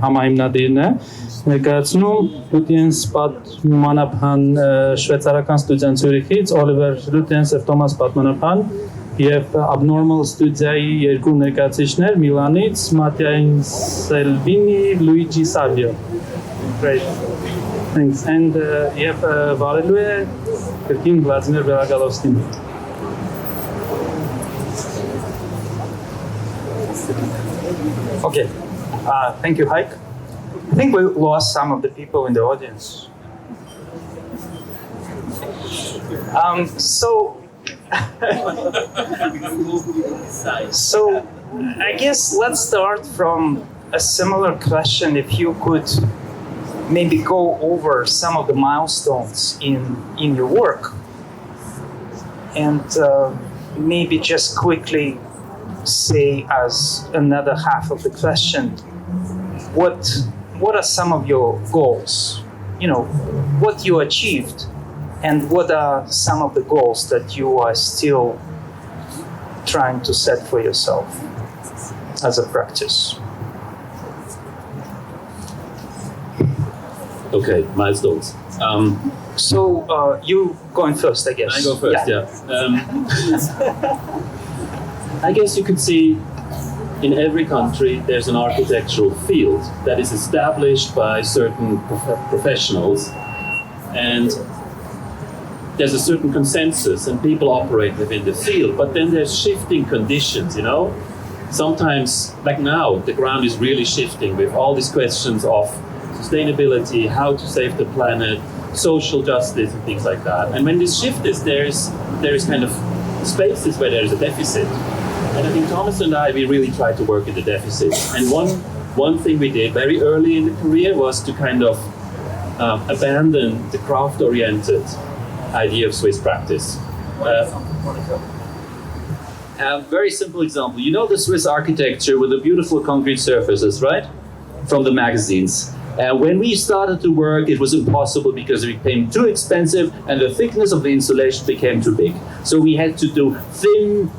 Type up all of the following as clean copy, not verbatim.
համահիմնադիրն է, ներկայացնում Lütjens Padmanabhan շվեյցարական ստուդիան Zurichից, Oliver Lütjens եւ Thomas Padmanabhan եւ Abnormal ստուդիայի երկու ներկայացուցիչներ Միլանից, Mattia Inselvini, Luigi, Savio. Great. Thanks. And եւ վարելու է կրկին Vladimir Belogolovsky. Okay. Thank you, Heike. I think we lost some of the people in the audience. So I guess let's start from a similar question. If you could maybe go over some of the milestones in your work, and maybe just quickly say as another half of the question, what are some of your goals? You know, what you achieved, and what are some of the goals that you are still trying to set for yourself as a practice? Okay, milestones. You going first, I guess. I go first, yeah. I guess you could see in every country there's an architectural field that is established by certain professionals, and there's a certain consensus and people operate within the field, but then there's shifting conditions, you know? Sometimes, like now, the ground is really shifting with all these questions of sustainability, how to save the planet, social justice and things like that. And when this shift is, there is kind of spaces where there is a deficit. And I think Thomas and I, we really tried to work in the deficit. And one thing we did very early in the career was to kind of abandon the craft-oriented idea of Swiss practice. A very simple example. You know the Swiss architecture with the beautiful concrete surfaces, right? From the magazines. When we started to work, it was impossible because it became too expensive and the thickness of the insulation became too big. So we had to do thin,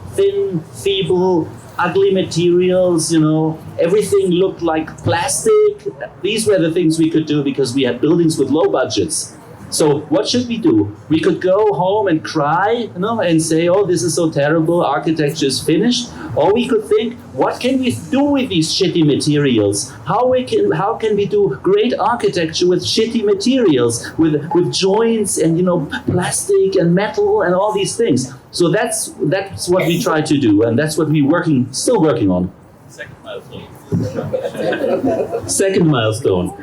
feeble, ugly materials, you know. Everything looked like plastic. These were the things we could do because we had buildings with low budgets. So what should we do? We could go home and cry, you know, and say, oh, this is so terrible, architecture is finished. Or we could think, what can we do with these shitty materials? How can we do great architecture with shitty materials, with joints and, you know, plastic and metal and all these things? So that's what we try to do, and that's what we're still working on. Second milestone.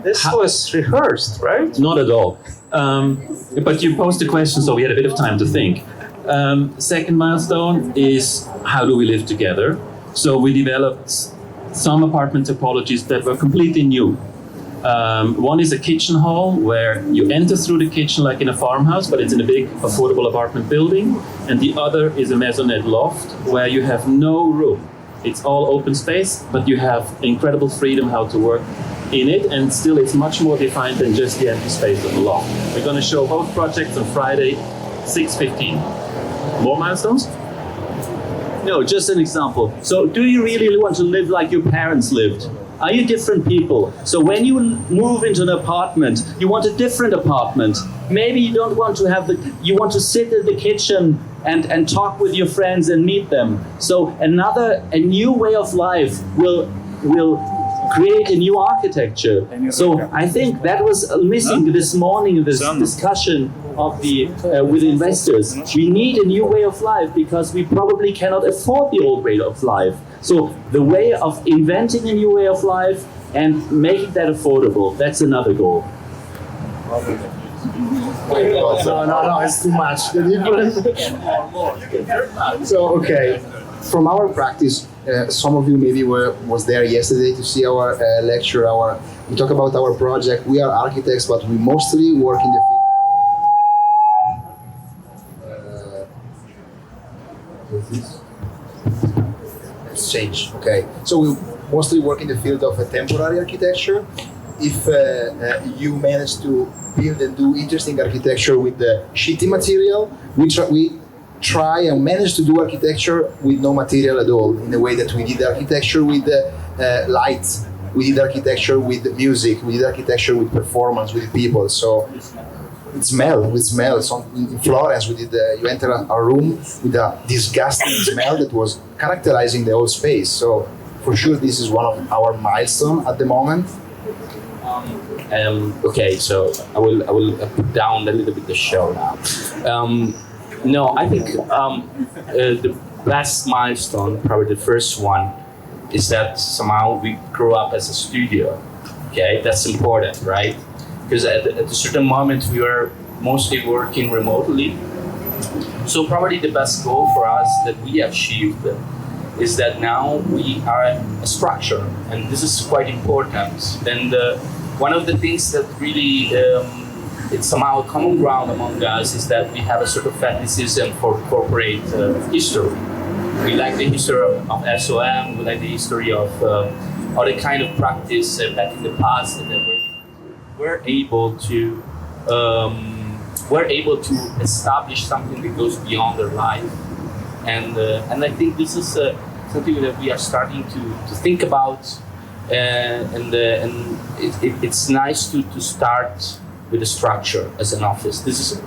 This was rehearsed, right? Not at all. But you posed a question, so we had a bit of time to think. Second milestone is how do we live together? So we developed some apartment topologies that were completely new. One is a kitchen hall where you enter through the kitchen like in a farmhouse, but it's in a big affordable apartment building. And the other is a maisonette loft where you have no room. It's all open space, but you have incredible freedom how to work in it, and still it's much more defined than just the empty space of the loft. We're going to show both projects on Friday, 6:15. More milestones? No, just an example. So do you really want to live like your parents lived? Are you different people? So when you move into an apartment, you want a different apartment. Maybe you don't want to you want to sit in the kitchen and talk with your friends and meet them. So a new way of life will create a new architecture. So I think that was missing this morning in this discussion of with investors. We need a new way of life because we probably cannot afford the old way of life. So the way of inventing a new way of life and making that affordable, that's another goal. No, it's too much. So, okay, from our practice, some of you maybe was there yesterday to see our lecture. We talk about our project. We are architects, but we mostly work in the field. Let's change. Okay, so we mostly work in the field of temporary architecture. If you manage to build and do interesting architecture with the shitty material, we try and manage to do architecture with no material at all, in a way that we did architecture with light we did architecture with music, we did architecture with performance, with people. So we smell. So in Florence, we did. You enter a room with a disgusting smell that was characterizing the whole space. So for sure, this is one of our milestones at the moment. Okay, so I will put down a little bit the show now. No, I think the best milestone, probably the first one, is that somehow we grew up as a studio. Okay, that's important, right? Because at a certain moment we were mostly working remotely. So probably the best goal for us that we achieved is that now we are a structure, and this is quite important. And one of the things that really it's somehow a common ground among us is that we have a sort of fetishism for corporate history. We like the history of SOM, we like the history of other kind of practice back in the past that we're able to establish something that goes beyond their life, and I think this is something that we are starting to think about, and it's nice to start with a structure as an office. This is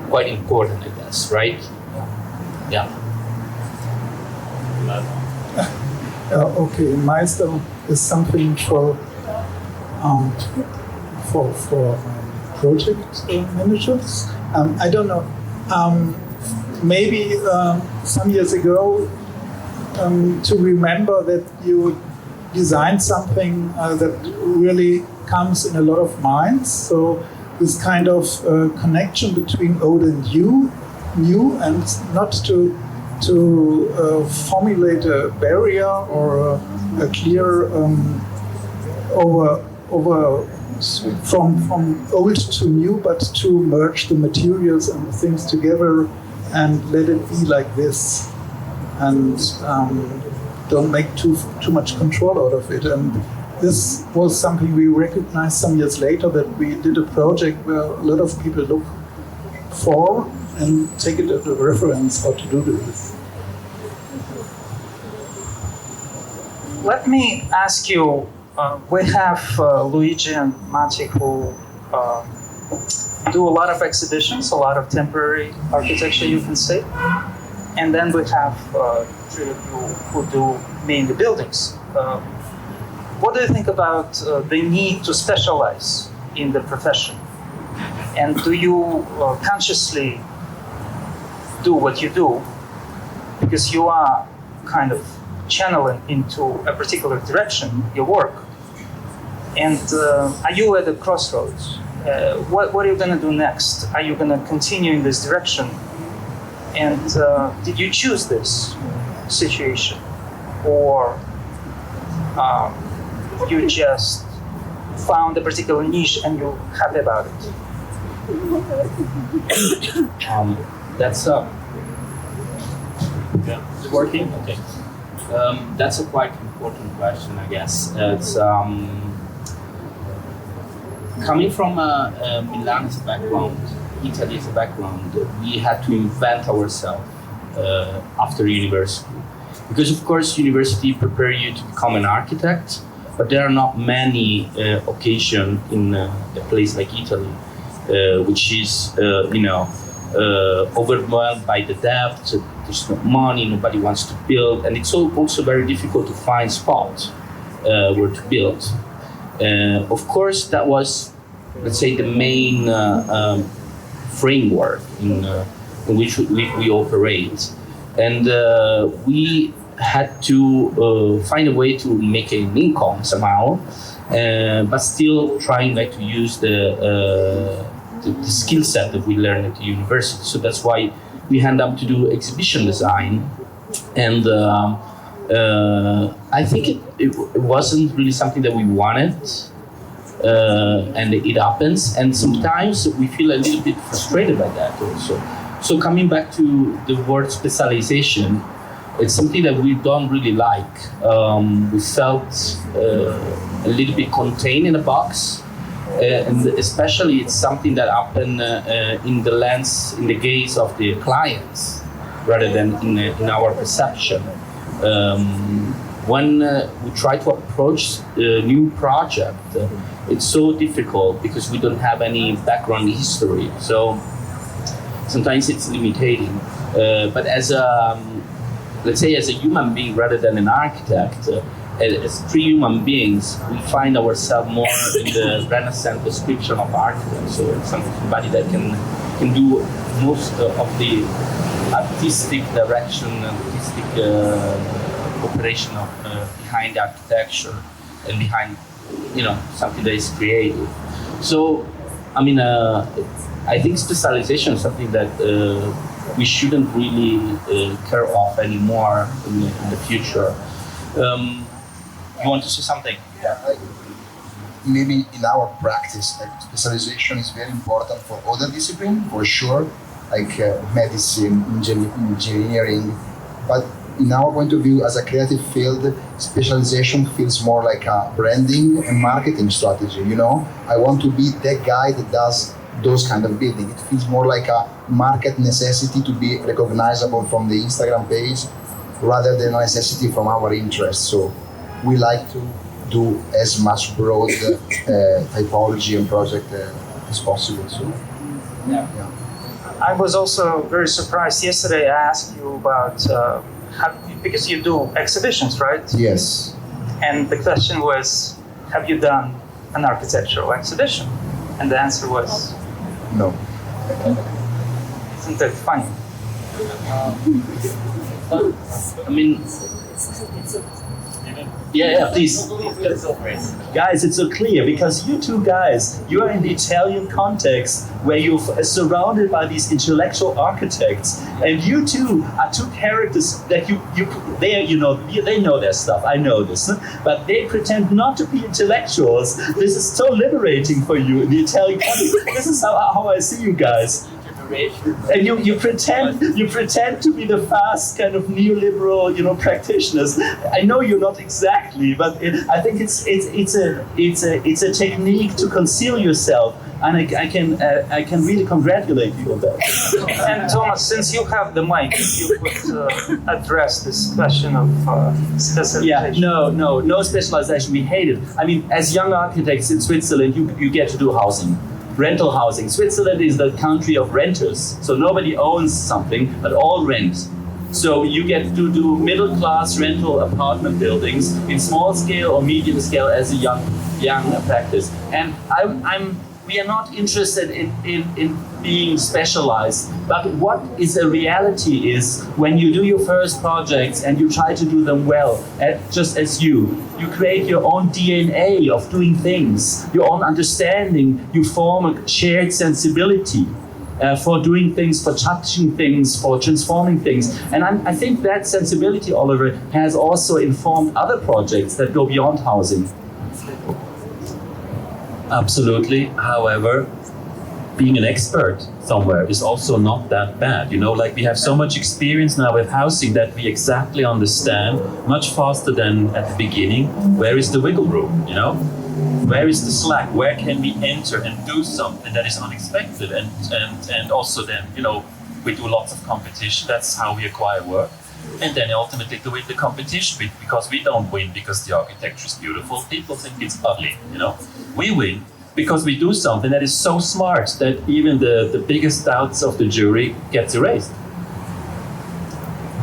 quite important, I guess, right? Yeah. Okay, milestone is something for project managers. I don't know. Maybe some years ago, to remember that you designed something that really comes in a lot of minds. So this kind of connection between old and new, and not to formulate a barrier or a clear over from old to new, but to merge the materials and things together and let it be like this, and don't make too much control out of it. And this was something we recognized some years later, that we did a project where a lot of people look for and take it as a reference how to do this. Let me ask you, we have Luigi and Mattia who do a lot of exhibitions, a lot of temporary architecture, you can say. And then we have three of you who do mainly buildings. What do you think about the need to specialize in the profession? And do you consciously do what you do because you are kind of channeling into a particular direction your work? And are you at a crossroads? What are you going to do next? Are you going to continue in this direction? And did you choose this situation, or you just found a particular niche and you're happy about it? That's is it working? Okay. That's a quite important question, I guess. It's coming from Milan as a background, Italy as a background, we had to invent ourselves after university. Because of course, university prepare you to become an architect, but there are not many occasions in a place like Italy, which is, overwhelmed by the debt. There's no money, nobody wants to build, and it's also very difficult to find spots where to build. Of course, that was, let's say, the main framework in which we operate, and we had to find a way to make an income somehow, but still trying to use the skill set that we learned at the university. So that's why we end up to do exhibition design, and I think it wasn't really something that we wanted, and it happens, and sometimes we feel a little bit frustrated by that also. So coming back to the word specialization, it's something that we don't really like. We felt a little bit contained in a box, and especially it's something that happened in the gaze of the clients rather than in our perception. when we try to approach a new project, it's so difficult because we don't have any background history. So sometimes it's limiting. But as a, let's say, as a human being rather than an architect, as three human beings, we find ourselves more in the Renaissance description of architects. So it's somebody that can do most of the artistic direction, artistic operation of, behind architecture and behind, something that is creative. So, I mean, I think specialization is something that we shouldn't really care of anymore in the future. You want to say something? Yeah, maybe in our practice, specialization is very important for other disciplines, for sure, like medicine, engineering. But in our point of view, as a creative field, specialization feels more like a branding and marketing strategy. I want to be that guy that does those kind of building. It feels more like a market necessity to be recognizable from the Instagram page rather than a necessity from our interests. So we like to do as much broad typology and project as possible. So, yeah. I was also very surprised. Yesterday I asked you about, because you do exhibitions, right? Yes. And the question was, have you done an architectural exhibition? And the answer was, no. Isn't that funny? I mean, yeah, please. Guys, it's so clear because you two guys, you are in the Italian context where you're surrounded by these intellectual architects, and you two are two characters that they know their stuff. I know this, but they pretend not to be intellectuals. This is so liberating for you in the Italian context. This is how I see you guys. And you pretend to be the fast kind of neoliberal, practitioners. I know you're not exactly, but I think it's a technique to conceal yourself, and I can really congratulate you on that. And Thomas, since you have the mic, you could address this question of specialization. Yeah, no specialization. We hate it. I mean, as young architects in Switzerland, you get to do housing. Rental housing. Switzerland is the country of renters, so nobody owns something, but all rent. So you get to do middle-class rental apartment buildings in small scale or medium scale as a young practice. And we are not interested in being specialized, but what is a reality is when you do your first projects and you try to do them well, just as you create your own DNA of doing things, your own understanding, you form a shared sensibility for doing things, for touching things, for transforming things. And I think that sensibility, Oliver, has also informed other projects that go beyond housing. Absolutely. However, being an expert somewhere is also not that bad. Like we have so much experience now with housing that we exactly understand much faster than at the beginning. Where is the wiggle room? Where is the slack? Where can we enter and do something that is unexpected? And also then, we do lots of competition. That's how we acquire work. And then ultimately to win the competition, because we don't win because the architecture is beautiful. People think it's ugly, We win because we do something that is so smart that even the biggest doubts of the jury gets erased.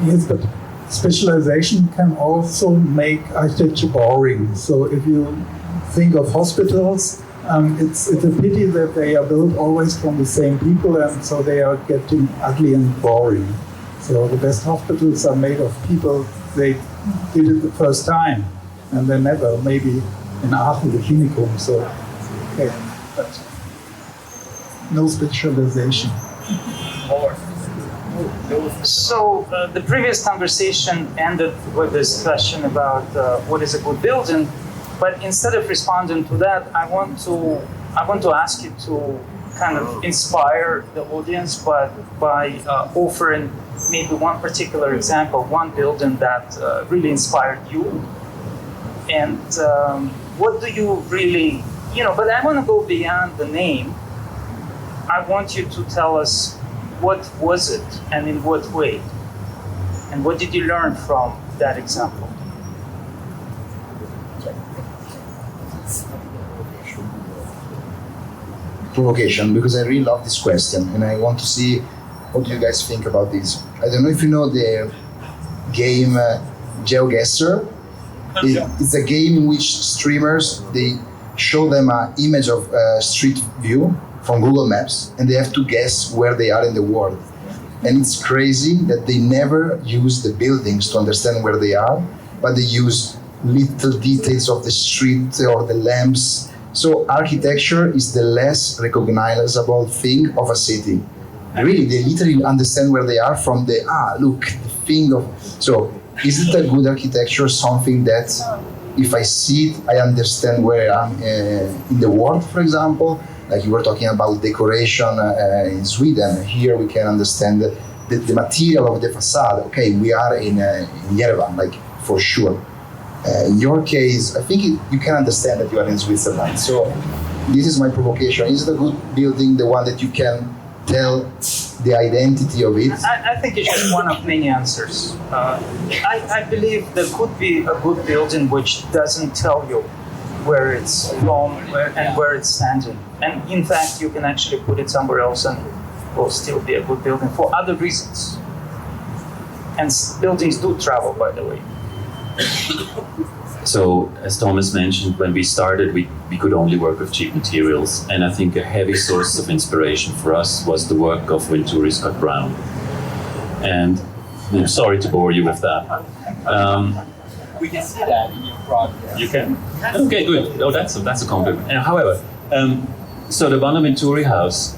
Yes, but specialization can also make architecture boring. So if you think of hospitals, it's a pity that they are built always from the same people, and so they are getting ugly and boring. So the best hospitals are made of people, they did it the first time, and they never, maybe in Aachen, the Klinikum, so, okay, but no specialization. So the previous conversation ended with this question about what is a good building, but instead of responding to that, I want to ask you to kind of inspire the audience, but by offering maybe one particular example, one building that really inspired you, and what do you really, but I want to go beyond the name. I want you to tell us what was it and in what way, and what did you learn from that example? provocation because I really love this question and I want to see what do you guys think about this. I don't know if you know the game GeoGuessr. It's a game in which streamers, they show them an image of a street view from Google Maps and they have to guess where they are in the world. And it's crazy that they never use the buildings to understand where they are, but they use little details of the street or the lamps. So architecture is the less recognizable thing of a city. Really, they literally understand where they are from the, look, the thing of, so isn't a good architecture something that if I see it, I understand where I am in the world, for example? Like you were talking about decoration in Sweden. Here we can understand the material of the facade. Okay, we are in Yerevan, like for sure. In your case, I think you can understand that you are in Switzerland. So this is my provocation. Is it a good building, the one that you can tell the identity of it? I think it's just one of many answers. I believe there could be a good building which doesn't tell you where it's from and where it's standing. And in fact, you can actually put it somewhere else and it will still be a good building for other reasons. And buildings do travel, by the way. So, as Thomas mentioned, when we started, we could only work with cheap materials. And I think a heavy source of inspiration for us was the work of Venturi Scott Brown. And I'm sorry to bore you with that. We can see that in your project. You can? Okay, good. Oh, that's a compliment. However, so the Bonaventure House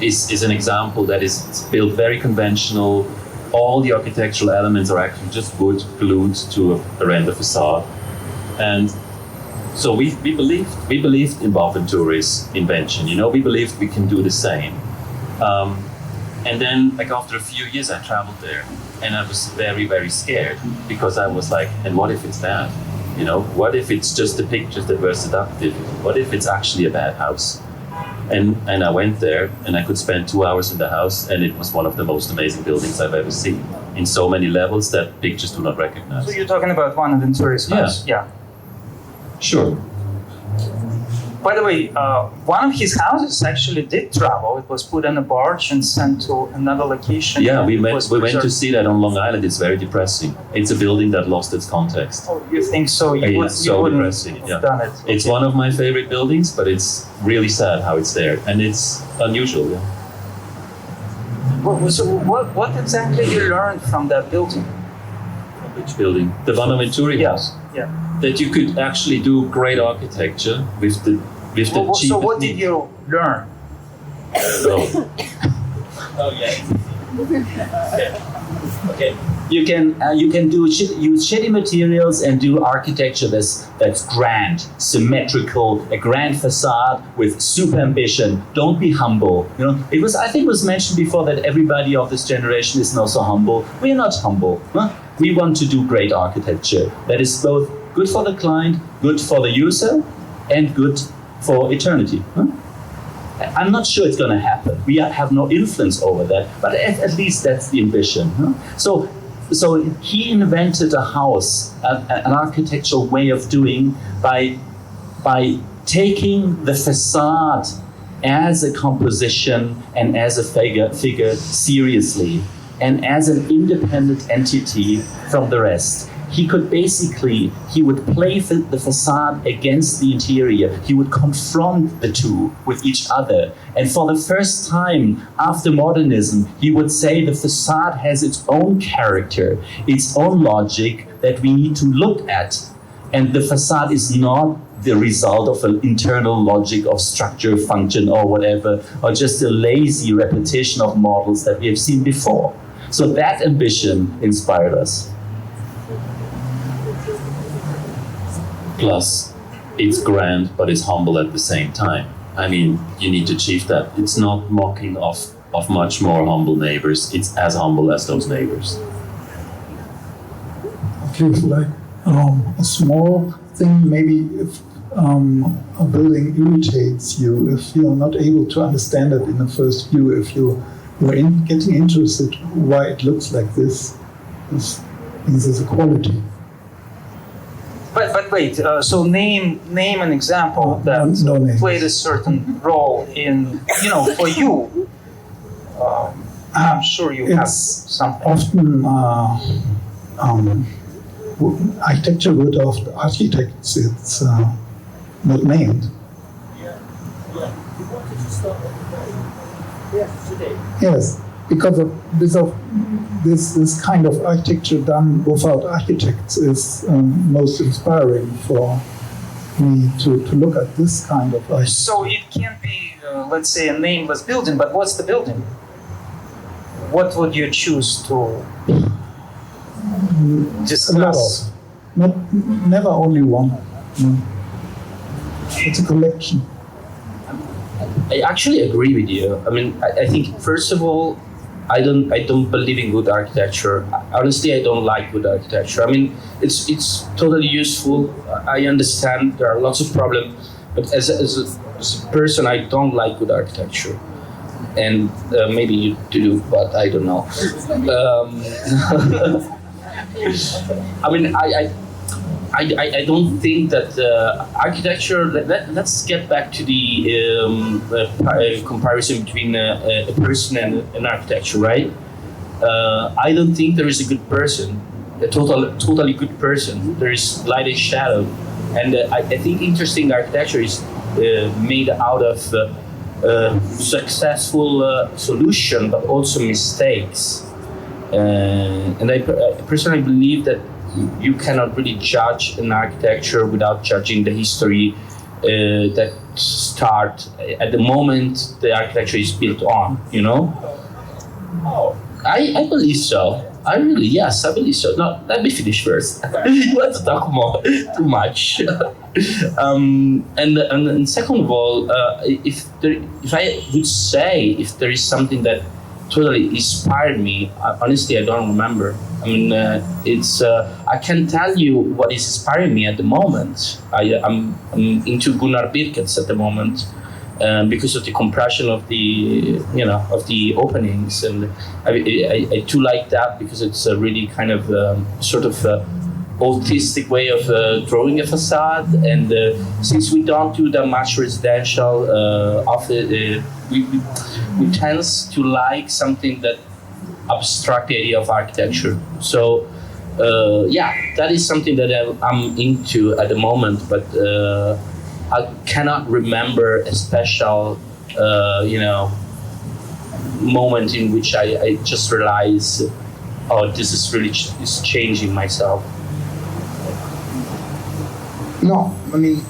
is an example that is built very conventional. All the architectural elements are actually just wood glued to a render facade. And so we believed in Bonaventure's invention. You know, we believed we can do the same. And then, like after a few years, I traveled there, and I was very, very scared because I was like, and what if it's bad? You know, what if it's just the pictures that were seductive? What if it's actually a bad house? And I went there, and I could spend 2 hours in the house, and it was one of the most amazing buildings I've ever seen, in so many levels that pictures do not recognize. So you're talking about one of Venturi's house? Yeah. Sure. By the way, one of his houses actually did travel. It was put on a barge and sent to another location. Yeah, we went to see that on Long Island. It's very depressing. It's a building that lost its context. Oh, you think so? You It's so wouldn't depressing. have Yeah. done it. It's Okay. one of my favorite buildings, but it's really sad how it's there, and it's unusual. Yeah. So what exactly you learned from that building? Which building? The Bonaventure House. Yeah. That you could actually do great architecture with the cheapest. So what did you learn? Oh. Oh, yeah. Okay. You can use shitty materials and do architecture that's grand, symmetrical, a grand facade with super ambition. Don't be humble. You know, I think it was mentioned before that everybody of this generation is not so humble. We are not humble. Huh? We want to do great architecture that is both good for the client, good for the user, and good for eternity. Huh? I'm not sure it's going to happen. We have no influence over that, but at least that's the ambition. Huh? So he invented a house, an architectural way of doing by taking the facade as a composition and as a figure seriously, and as an independent entity from the rest. He would play the facade against the interior. He would confront the two with each other. And for the first time after modernism, he would say the facade has its own character, its own logic that we need to look at. And the facade is not the result of an internal logic of structure, function, or whatever, or just a lazy repetition of models that we have seen before. So that ambition inspired us. Plus, it's grand, but it's humble at the same time. I mean, you need to achieve that. It's not mocking of much more humble neighbors. It's as humble as those neighbors. Okay, like a small thing, maybe if a building irritates you, if you're not able to understand it in the first view, if you're getting interested why it looks like this is a quality. But wait. So name an example that no names. played a certain role in for you. I'm sure you have something. Often architecture without architects, it's not named. Yes, because of this kind of architecture done without architects is most inspiring for me to look at this kind of architecture. So it can't be, let's say, a nameless building, but what's the building? What would you choose to discuss? Never only one. No. It's a collection. I actually agree with you. I mean, I think first of all, I don't believe in good architecture. Honestly, I don't like good architecture. I mean, it's totally useful. I understand there are lots of problems, but as a person, I don't like good architecture. And maybe you do, but I don't know. I mean, I don't think that architecture. Let's get back to the comparison between a person and an architecture, right? I don't think there is a good person, a totally good person. There is light and shadow, and I think interesting architecture is made out of successful solution, but also mistakes. And I personally believe that you cannot really judge an architecture without judging the history that start at the moment the architecture is built on, you know? I believe so. I believe so. No, let me finish first. You want to talk more, too much. And second of all, if I would say if there is something that totally inspired me, honestly, I don't remember. I mean, I can tell you what is inspiring me at the moment. I'm into Gunnar Birkens at the moment. Because of the compression of the openings, and I do like that because it's a really kind of sort of autistic way of drawing a facade. And since we don't do that much residential, we tend to like something that abstract the idea of architecture. So that is something that I'm into at the moment, but. I cannot remember a special, moment in which I just realized, oh, this is really is changing myself. No, I mean,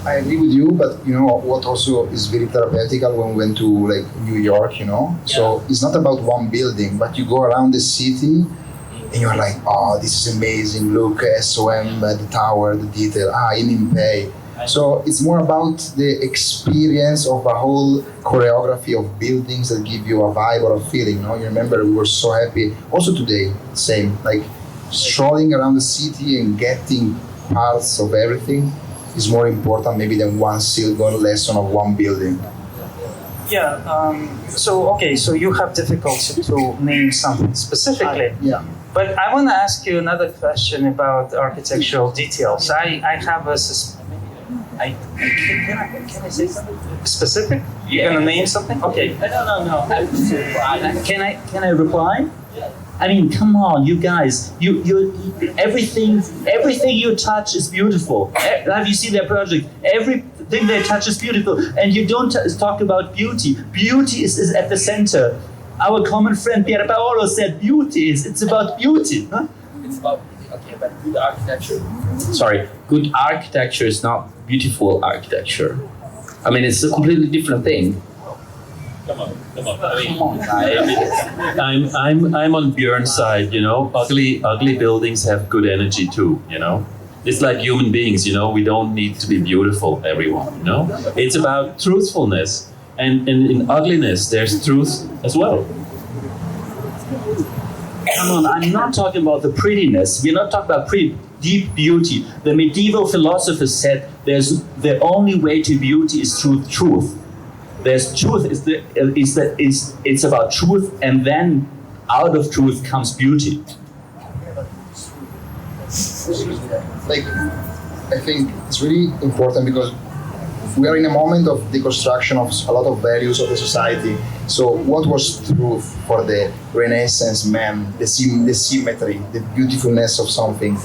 I agree with you, but you know what also is very therapeutical when we went to like New York, you know? Yeah. So it's not about one building, but you go around the city and you're like, oh, this is amazing, look, SOM, the tower, the detail, Inimpe. So it's more about the experience of a whole choreography of buildings that give you a vibe or a feeling. You remember we were so happy. Also today, same, like strolling around the city and getting parts of everything is more important maybe than one single lesson of one building. Yeah. So you have difficulty to name something specifically. Yeah. But I want to ask you another question about architectural details. I have a can I say something specific? You're gonna name something? Okay. No. Can I reply? I mean, come on, you guys. You everything you touch is beautiful. Have you seen their project? Everything they touch is beautiful, and you don't talk about beauty. Beauty is at the center. Our common friend Pier Paolo said, "Beauty it's about beauty." Huh? It's about but good architecture. Sorry, good architecture is not beautiful architecture. I mean, it's a completely different thing. Come on. I'm on Björn's side. You know, ugly buildings have good energy too. You know, it's like human beings. You know, we don't need to be beautiful, everyone. You know, it's about truthfulness, and in ugliness, there's truth as well. Come on, I'm not talking about the prettiness. We're not talking about deep beauty. The medieval philosophers said the only way to beauty is through truth. There's truth it's about truth, and then out of truth comes beauty. Like I think it's really important because we are in a moment of deconstruction of a lot of values of the society. So what was truth for the Renaissance man, the symmetry, the beautifulness of something?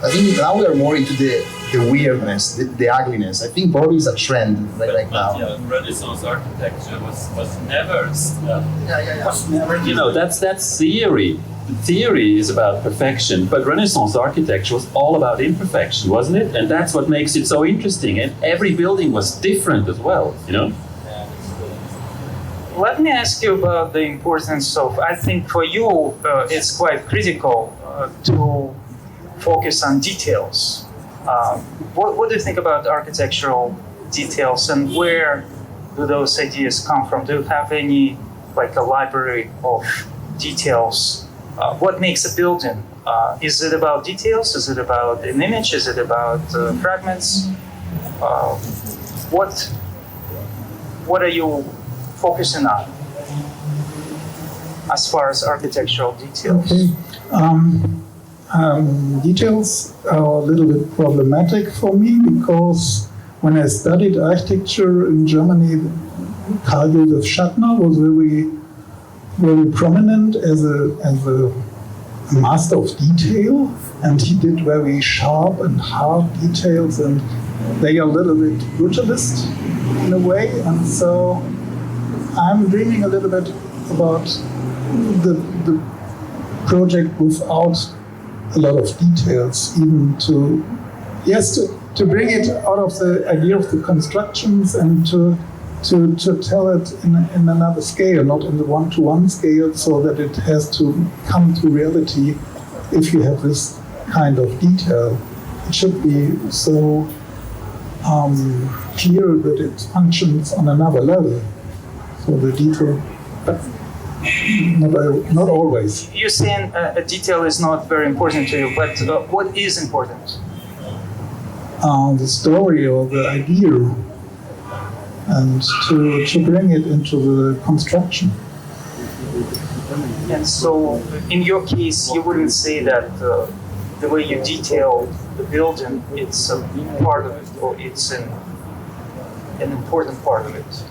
I think now we are more into the weirdness, the ugliness. I think probably is a trend right now. Yeah, Renaissance architecture was never. Was never. You know, that's theory. The theory is about perfection, but Renaissance architecture was all about imperfection, wasn't it? And that's what makes it so interesting. And every building was different as well, you know? Let me ask you about the importance of, I think for you, it's quite critical to focus on details. What do you think about architectural details, and where do those ideas come from? Do you have any, like a library of details? What makes a building? Is it about details? Is it about an image? Is it about fragments? What are you focusing on as far as architectural details? Okay. Details are a little bit problematic for me because when I studied architecture in Germany, Karl Josef Schattner was very prominent as a master of detail, and he did very sharp and hard details, and they are a little bit brutalist in a way, and so I'm dreaming a little bit about the project without a lot of details, even to bring it out of the idea of the constructions and to tell it in another scale, not in the one-to-one scale, so that it has to come to reality if you have this kind of detail. It should be so clear that it functions on another level. So the detail, but not always. You're saying a detail is not very important to you, but what is important? The story or the idea, and to bring it into the construction. And so, in your case, you wouldn't say that the way you detail the building, it's a part of it, or it's an important part of it.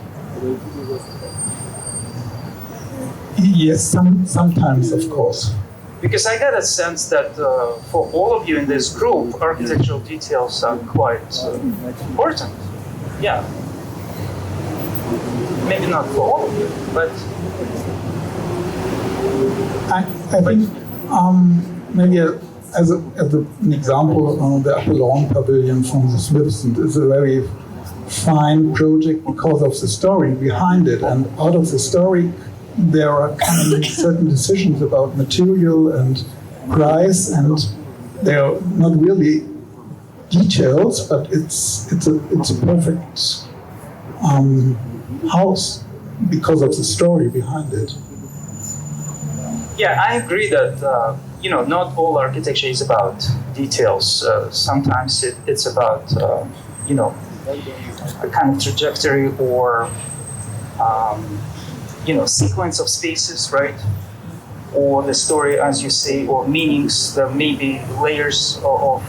Yes, sometimes, of course. Because I got a sense that for all of you in this group, architectural details are quite important. Yeah. Maybe not for all of you, but I think maybe as an example, the Upper Lawn Pavilion from the Smiths is a very fine project because of the story behind it, and out of the story there are coming certain decisions about material and price, and they are not really details, but it's a perfect house because of the story behind it. yeah, I agree that not all architecture is about details. Sometimes it's about a kind of trajectory or sequence of spaces, right? Or the story, as you say, or meanings. There may be layers of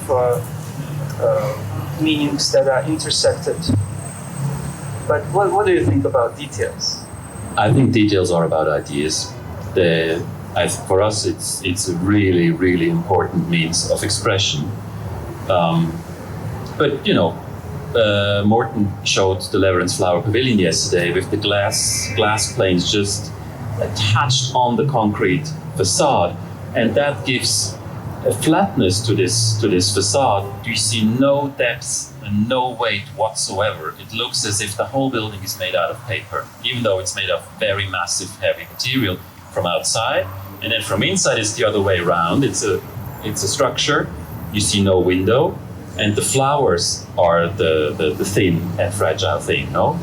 meanings that are intersected. But what do you think about details? I think details are about ideas. For us, it's a really, really important means of expression. But Morten showed the Leverance Flower Pavilion yesterday with the glass planes just attached on the concrete facade, and that gives a flatness to this facade. You see no depth and no weight whatsoever. It looks as if the whole building is made out of paper, even though it's made of very massive, heavy material from outside, and then from inside it's the other way around. It's a structure. You see no window. And the flowers are the thin and fragile thing, no?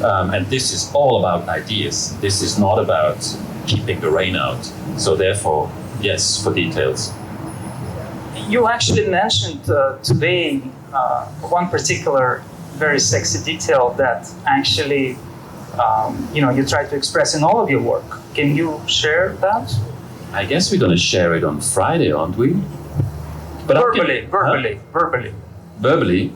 And this is all about ideas. This is not about keeping the rain out. So therefore, yes, for details. You actually mentioned today one particular very sexy detail that actually you try to express in all of your work. Can you share that? I guess we're going to share it on Friday, aren't we? But verbally. verbally.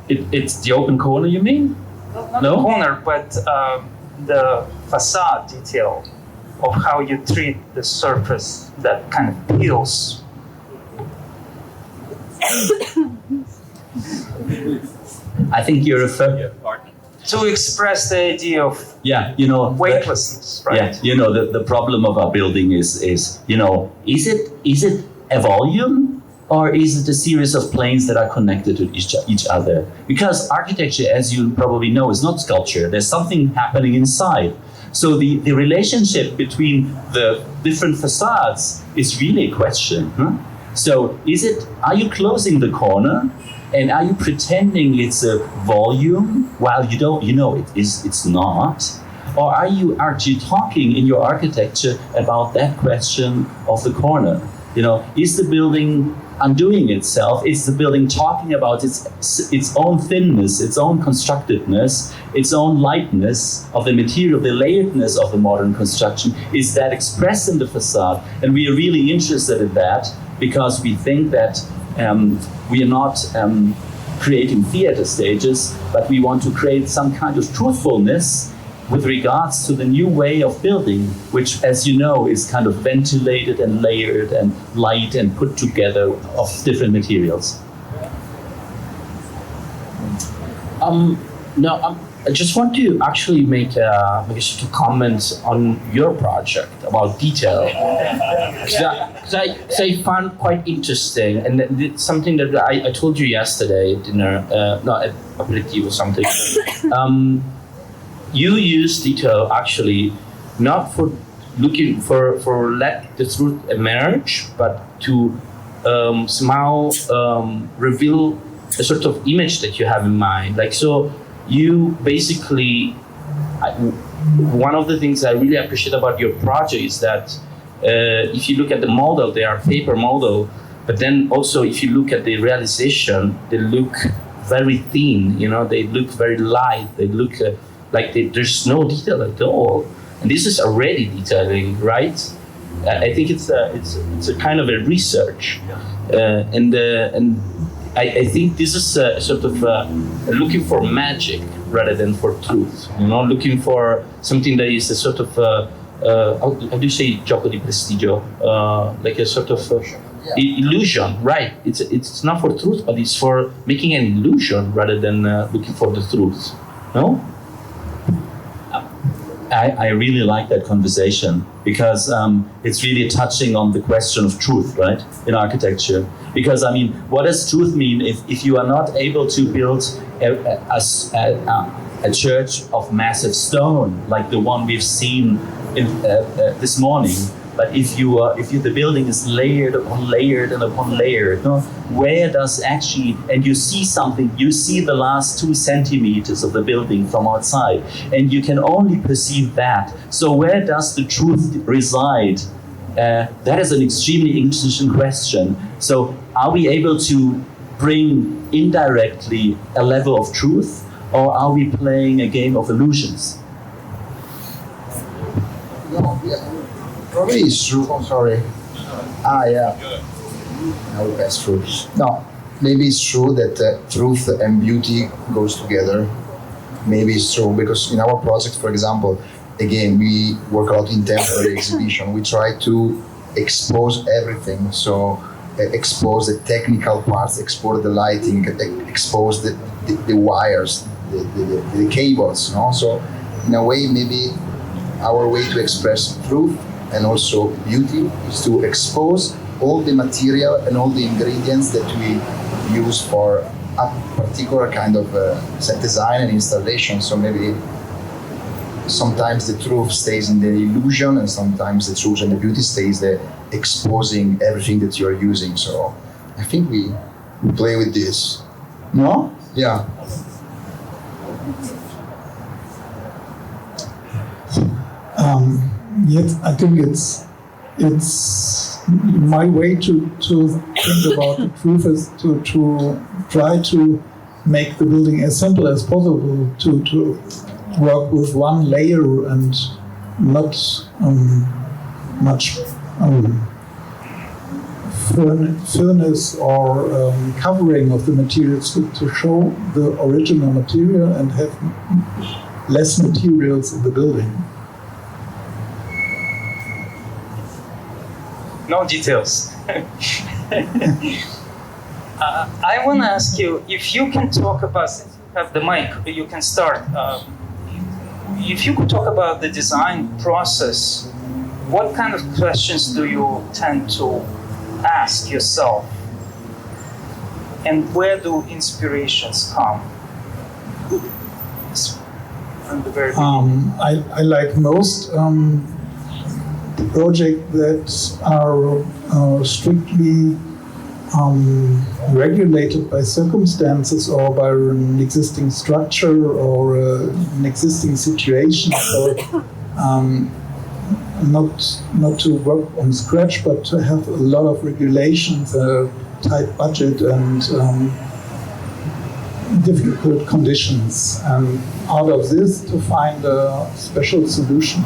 It's the open corner, you mean? Not No? the corner, but the facade detail of how you treat the surface that kind of peels. I think you're referring. To express the idea of Yeah, you know. weightlessness, right? Yeah, you know, the problem of our building is, you know, is it a volume or is it a series of planes that are connected to each other? Because architecture, as you probably know, is not sculpture. There's something happening inside. So the relationship between the different facades is really a question. Huh? So are you closing the corner? And are you pretending it's a volume while it's not? Or are you talking in your architecture about that question of the corner? You know, is the building undoing itself? Is the building talking about its own thinness, its own constructiveness, its own lightness of the material, the layeredness of the modern construction? Is that expressed in the facade? And we are really interested in that because we think that we are not creating theater stages, but we want to create some kind of truthfulness with regards to the new way of building, which, as you know, is kind of ventilated and layered and light and put together of different materials. I just want to actually make a comment on your project about detail, because I found quite interesting, and it's something that I told you yesterday at dinner, at aperitif or something. You use detail actually not for looking for let the truth emerge, but to somehow reveal a sort of image that you have in mind. Like, so you basically, one of the things I really appreciate about your project is that if you look at the model, they are paper model, but then also if you look at the realization, they look very thin, you know, they look very light, they look like there's no detail at all. And this is already detailing, right? I think it's a kind of a research, and I think this is sort of looking for magic rather than for truth. You know, looking for something that is a sort of how do you say gioco di prestigio? Like a sort of illusion, right? It's not for truth, but it's for making an illusion rather than looking for the truth. No. I really like that conversation because it's really touching on the question of truth, right, in architecture. Because, I mean, what does truth mean if you are not able to build a church of massive stone like the one we've seen this morning? But if the building is layered upon layered and upon layered, no? Where does actually, and you see something, you see the last 2 centimeters of the building from outside, and you can only perceive that. So where does the truth reside? That is an extremely interesting question. So are we able to bring indirectly a level of truth, or are we playing a game of illusions? No, yeah. Probably it's true. Oh, sorry. Yeah. Now we pass through. No, maybe it's true that truth and beauty goes together. Maybe it's true because in our project, for example, again, we work a lot in temporary exhibition. We try to expose everything. So expose the technical parts, expose the lighting, expose the wires, the cables. No? So in a way, maybe our way to express truth and also beauty is to expose all the material and all the ingredients that we use for a particular kind of set design and installation. So maybe sometimes the truth stays in the illusion, and sometimes the truth and the beauty stays there, exposing everything that you're using. So I think we play with this. No? Yeah. Yes, I think it's my way to think about the truth is to try to make the building as simple as possible, to work with one layer and not much furnace or covering of the materials to show the original material and have less materials in the building. No details. I want to ask you if you can talk about, since you have the mic, you can start. If you could talk about the design process, what kind of questions do you tend to ask yourself? And where do inspirations come? From the very beginning. I like most projects that are strictly regulated by circumstances or by an existing structure or an existing situation. So not to work on scratch, but to have a lot of regulations, a tight budget, and difficult conditions. And out of this, to find a special solution.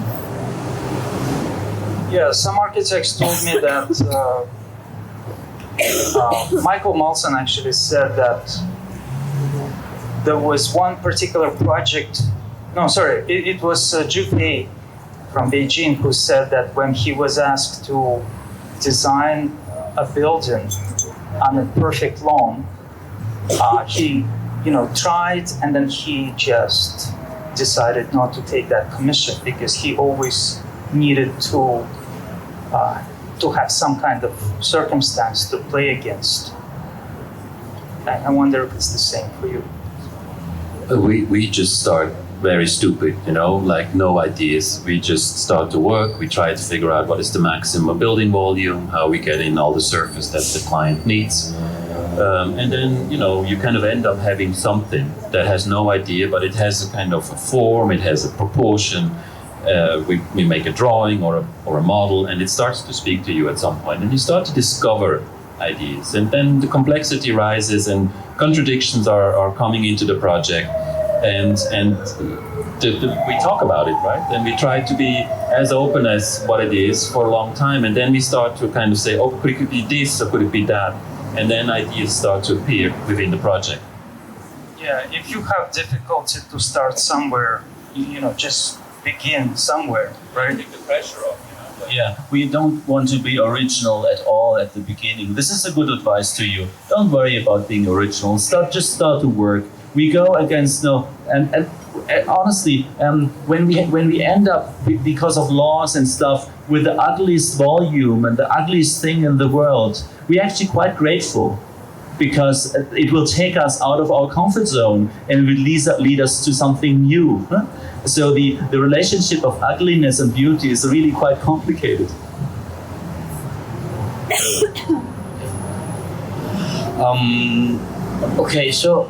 Yeah, some architects told me that Michael Malson actually said that there was one particular project. No, sorry, it was Juppé from Beijing who said that when he was asked to design a building on a perfect lawn, he, tried, and then he just decided not to take that commission because he always needed to have some kind of circumstance to play against. I wonder if it's the same for you. We just start very stupid, like no ideas. We just start to work. We try to figure out what is the maximum building volume, how we get in all the surface that the client needs. And then, you kind of end up having something that has no idea, but it has a kind of a form, it has a proportion. We make a drawing or a model, and it starts to speak to you at some point, and you start to discover ideas. And then the complexity rises, and contradictions are coming into the project. And we talk about it, right? And we try to be as open as what it is for a long time. And then we start to kind of say, oh, could it be this or could it be that? And then ideas start to appear within the project. Yeah, if you have difficulty to start somewhere, just begin somewhere, right? Take the pressure off. Yeah, we don't want to be original at all at the beginning. This is a good advice to you. Don't worry about being original. Just start to work. We go against and honestly, when we end up because of laws and stuff with the ugliest volume and the ugliest thing in the world, we're actually quite grateful because it will take us out of our comfort zone and will lead us to something new. Huh? So the relationship of ugliness and beauty is really quite complicated. Okay, so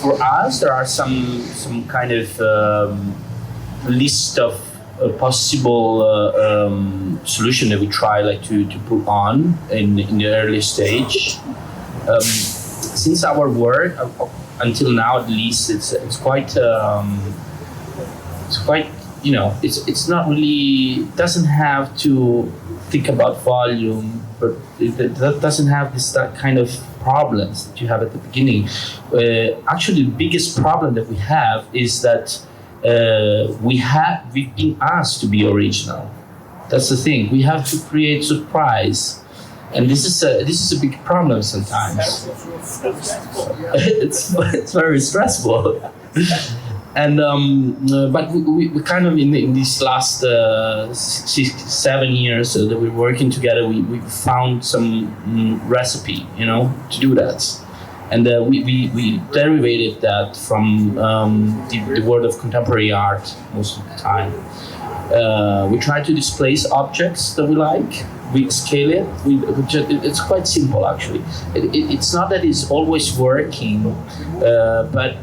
for us, there are some kind of list of possible solution that we try to put on in the early stage. Since our work until now, at least, it's quite it's not really, doesn't have to think about volume, but it doesn't have that kind of problems that you have at the beginning. Actually, the biggest problem that we have is that we've been asked to be original. That's the thing. We have to create surprise, and this is a big problem sometimes. It's very stressful. And but we kind of in these last 6-7 years that we're working together, we found some recipe, to do that, and we derivated that from the world of contemporary art most of the time. We try to displace objects that we like. We scale it. It's quite simple actually. It's not that it's always working, but.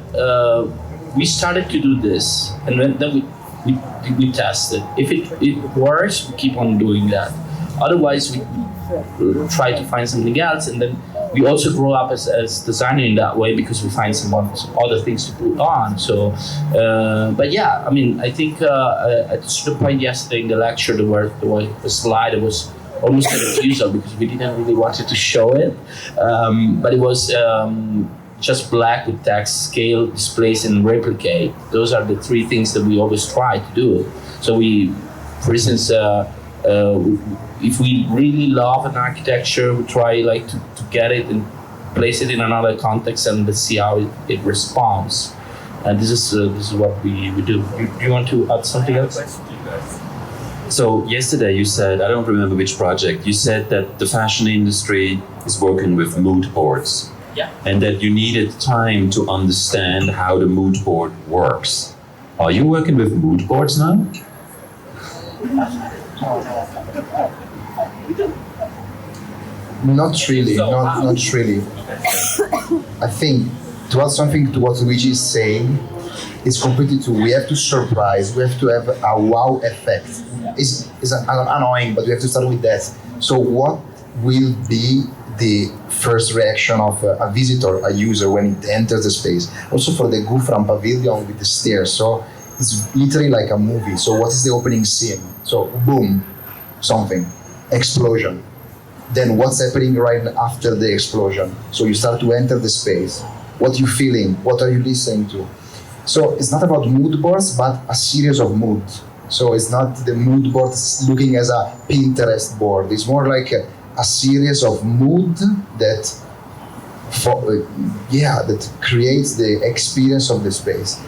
We started to do this, and then we tested. If it works, we keep on doing that. Otherwise, we try to find something else, and then we also grow up as designer in that way because we find some other things to put on. So, but yeah, I think at a certain point yesterday in the lecture, there was a slide that was almost a refusal because we didn't really wanted to show it. But it was just black with text, scale, displace, and replicate. Those are the three things that we always try to do. So we, for instance, if we really love an architecture, we try like to get it and place it in another context and let's see how it responds. And this is what we do. Do you want to add something else? So yesterday you said, I don't remember which project, you said that the fashion industry is working with mood boards. Yeah. And that you needed time to understand how the mood board works. Are you working with mood boards now? Not really, not really. I think to add something to what Luigi is saying, it's completely true. We have to surprise, we have to have a wow effect. It's annoying, but we have to start with that. So what will be the first reaction of a visitor, a user, when it enters the space? Also for the Gufran pavilion with the stairs. So it's literally like a movie. So what is the opening scene? So boom, something, explosion. Then what's happening right after the explosion? So you start to enter the space. What are you feeling? What are you listening to? So it's not about mood boards, but a series of moods. So it's not the mood board looking as a Pinterest board. It's more like a series of mood that, that creates the experience of the space.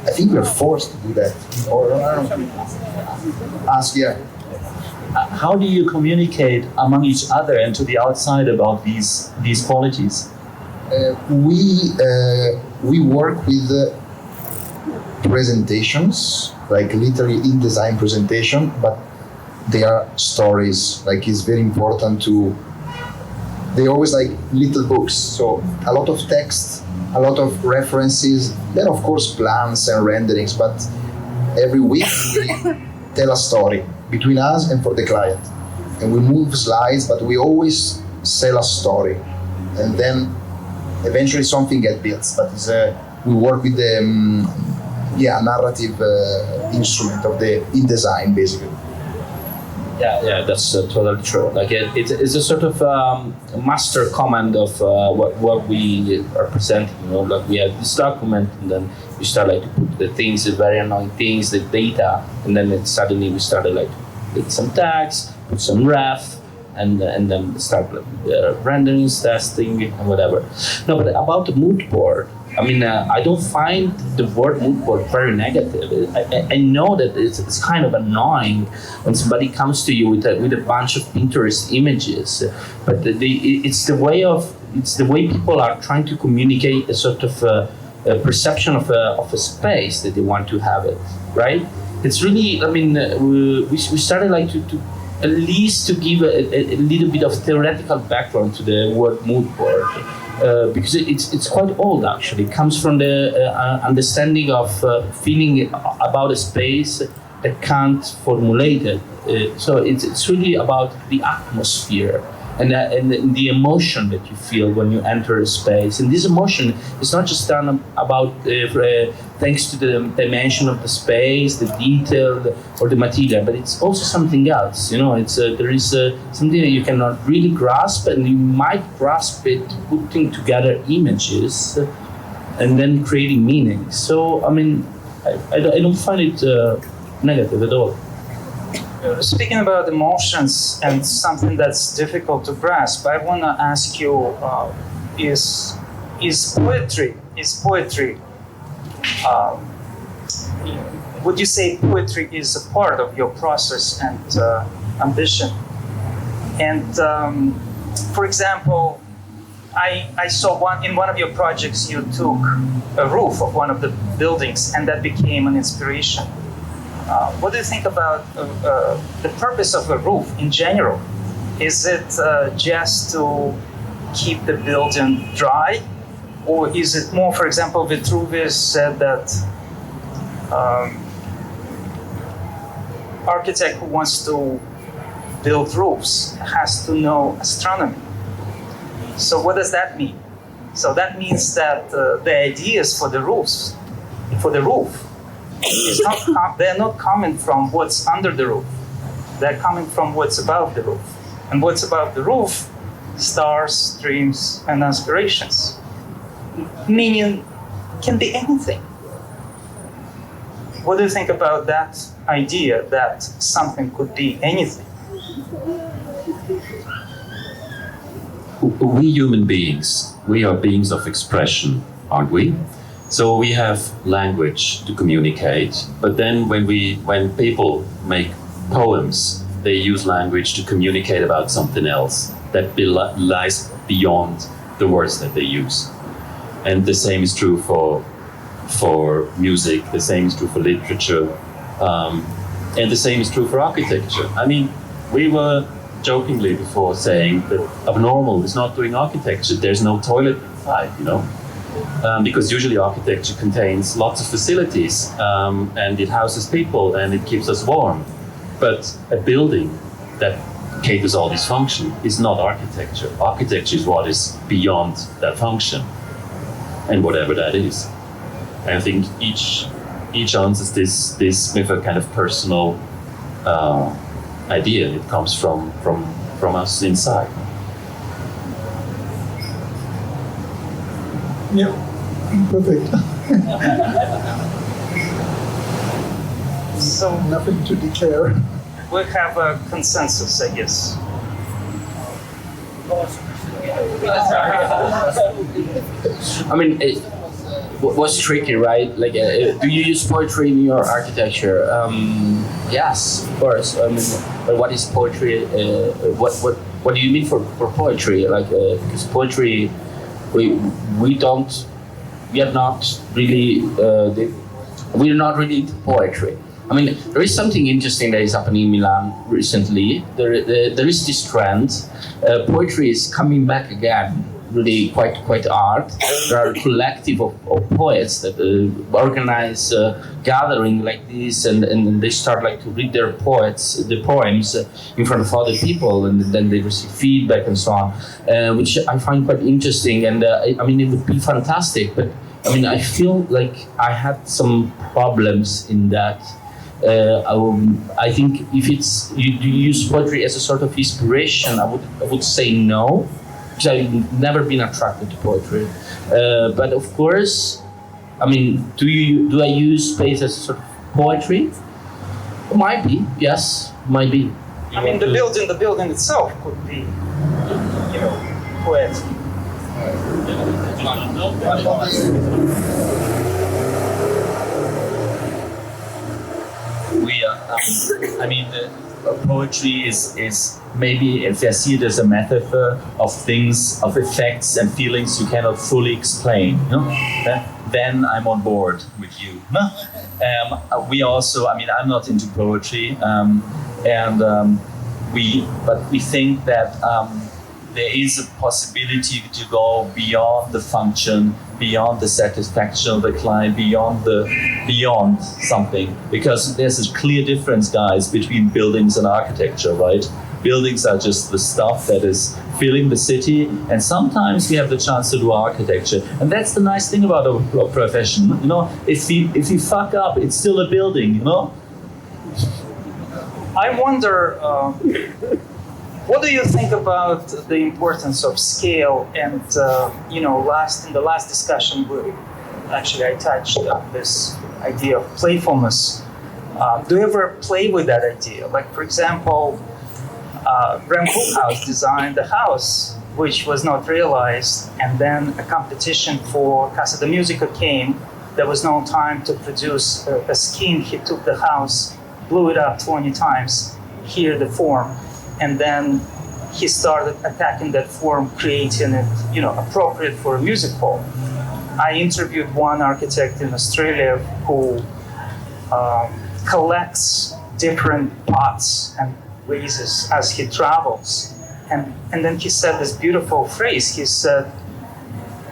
I think we're forced to do that. Or I don't know. Ask, yeah. How do you communicate among each other and to the outside about these qualities? We work with presentations, like literally in design presentation, but they are stories. Like it's very important to. They always like little books, so a lot of text, a lot of references. Then of course plans and renderings, but every week we tell a story between us and for the client, and we move slides, but we always sell a story, and then eventually something gets built. But it's, we work with the narrative instrument of the InDesign basically. Yeah, that's totally true. Like it's a sort of master command of what we are presenting. You know, like we have this document, and then we start like to put the things, the very annoying things, the data, and then suddenly we started like to put some tags, put some ref, and then start renderings, testing, and whatever. No, but about the mood board. I mean, I don't find the word mood board very negative. I know that it's kind of annoying when somebody comes to you with a bunch of Pinterest images, but it's the way people are trying to communicate a sort of a perception of a space that they want to have it, right? It's really, I mean, we started like to at least to give a little bit of theoretical background to the word mood board. Because it's quite old actually. It comes from the understanding of feeling about a space that can't formulate it. So it's really about the atmosphere and the emotion that you feel when you enter a space. And this emotion is not just done about thanks to the dimension of the space, the detail, or the material, but it's also something else. You know, it's there is something that you cannot really grasp, and you might grasp it putting together images and then creating meaning. So, I mean, I don't find it negative at all. Speaking about emotions and something that's difficult to grasp, I want to ask you: is poetry? Would you say poetry is a part of your process and ambition? And for example, I saw in one of your projects you took a roof of one of the buildings, and that became an inspiration. What do you think about the purpose of a roof in general? Is it just to keep the building dry? Or is it more, for example, Vitruvius said that architect who wants to build roofs has to know astronomy. So what does that mean? So that means that the ideas for the roof, they're not coming from what's under the roof. They're coming from what's above the roof. And what's above the roof? Stars, dreams, and aspirations. Meaning can be anything. What do you think about that idea that something could be anything? We human beings, we are beings of expression, aren't we? So we have language to communicate, but then when people make poems, they use language to communicate about something else that lies beyond the words that they use. And the same is true for music, the same is true for literature, and the same is true for architecture. I mean, we were jokingly before saying that abnormal is not doing architecture. There's no toilet inside, you know, because usually architecture contains lots of facilities, and it houses people and it keeps us warm. But a building that caters all these functions is not architecture. Architecture is what is beyond that function, and whatever that is. And I think each answers this with a kind of personal idea. It comes from us inside. Yeah, perfect. So Nothing to declare. we have a consensus, I guess. I mean, what's tricky, right? Like, do you use poetry in your architecture? Yes, of course. I mean, but what is poetry? What do you mean for poetry? Like, because poetry, we're not really into poetry. I mean, there is something interesting that is happening in Milan recently. There is this trend. Poetry is coming back again, really quite art. There are a collective of poets that organize gathering like this, and they start like to read their poems in front of other people, and then they receive feedback and so on, which I find quite interesting. And I mean, it would be fantastic, but I mean, I feel like I had some problems in that. I think if it's you use poetry as a sort of inspiration, I would say no, because I've never been attracted to poetry. But of course, I mean, do I use space as a sort of poetry? Might be, yes, might be. I mean, the building itself could be, you know, poetic. I mean, the poetry is maybe, if I see it as a metaphor of things, of effects and feelings you cannot fully explain, you know? Then I'm on board with you. We also, I mean, I'm not into poetry, but we think that there is a possibility to go beyond the function, beyond the satisfaction of the client, beyond something, because there's a clear difference, guys, between buildings and architecture, right? Buildings are just the stuff that is filling the city, and sometimes we have the chance to do architecture, and that's the nice thing about our profession, you know. If you fuck up, it's still a building, you know. I wonder, what do you think about the importance of scale? And you know, in the last discussion, I touched on this idea of playfulness. Do you ever play with that idea? Like, for example, Bram Koolhaas designed a house which was not realized, and then a competition for Casa de Musica came. There was no time to produce a scheme. He took the house, blew it up 20 times, here the form, and then he started attacking that form, creating it, you know, appropriate for a music hall. I interviewed one architect in Australia who collects different pots and vases as he travels, and then he said this beautiful phrase. He said,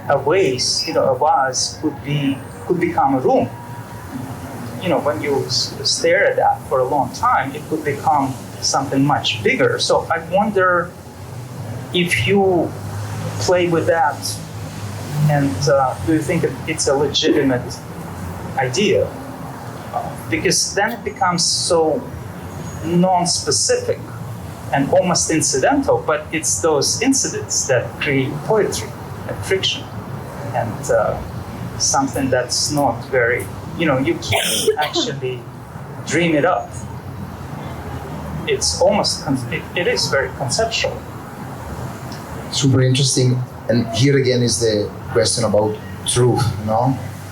"A vase, you know, a vase could become a room. You know, when you stare at that for a long time, it could become something much bigger." So I wonder if you play with that, and do you think it's a legitimate idea? Because then it becomes so non-specific, and almost incidental, but it's those incidents that create poetry and friction, and something that's not very, you can't actually dream it up. It's almost, it is very conceptual. Super interesting. And here again is the question about truth,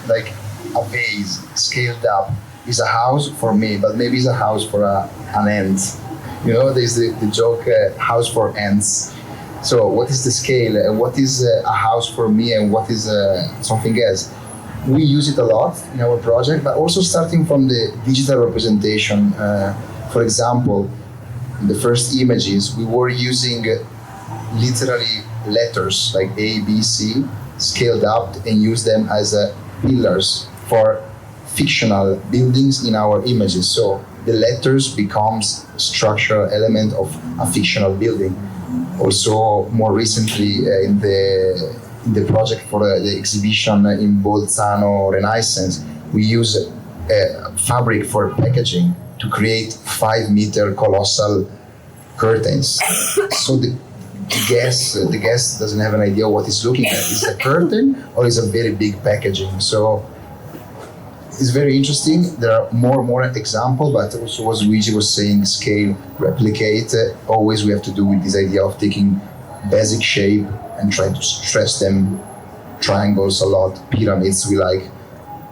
Like a vase scaled up is a house for me, but maybe it's a house for an ant. There's the joke, house for ants. So what is the scale? What is a house for me, and what is something else? We use it a lot in our project, but also starting from the digital representation. For example, in the first images, we were using literally letters like A, B, C, scaled up, and use them as pillars for fictional buildings in our images. So the letters becomes structural element of a fictional building. Also, more recently in the project for the exhibition in Bolzano Renaissance, we use fabric for packaging to create 5-meter colossal curtains. So the guest doesn't have an idea what he's looking at. Is it a curtain or is it a very big packaging? So it's very interesting. There are more examples, but also what Luigi was saying, scale, replicate. Always we have to do with this idea of taking basic shape and trying to stress them. Triangles a lot, pyramids we like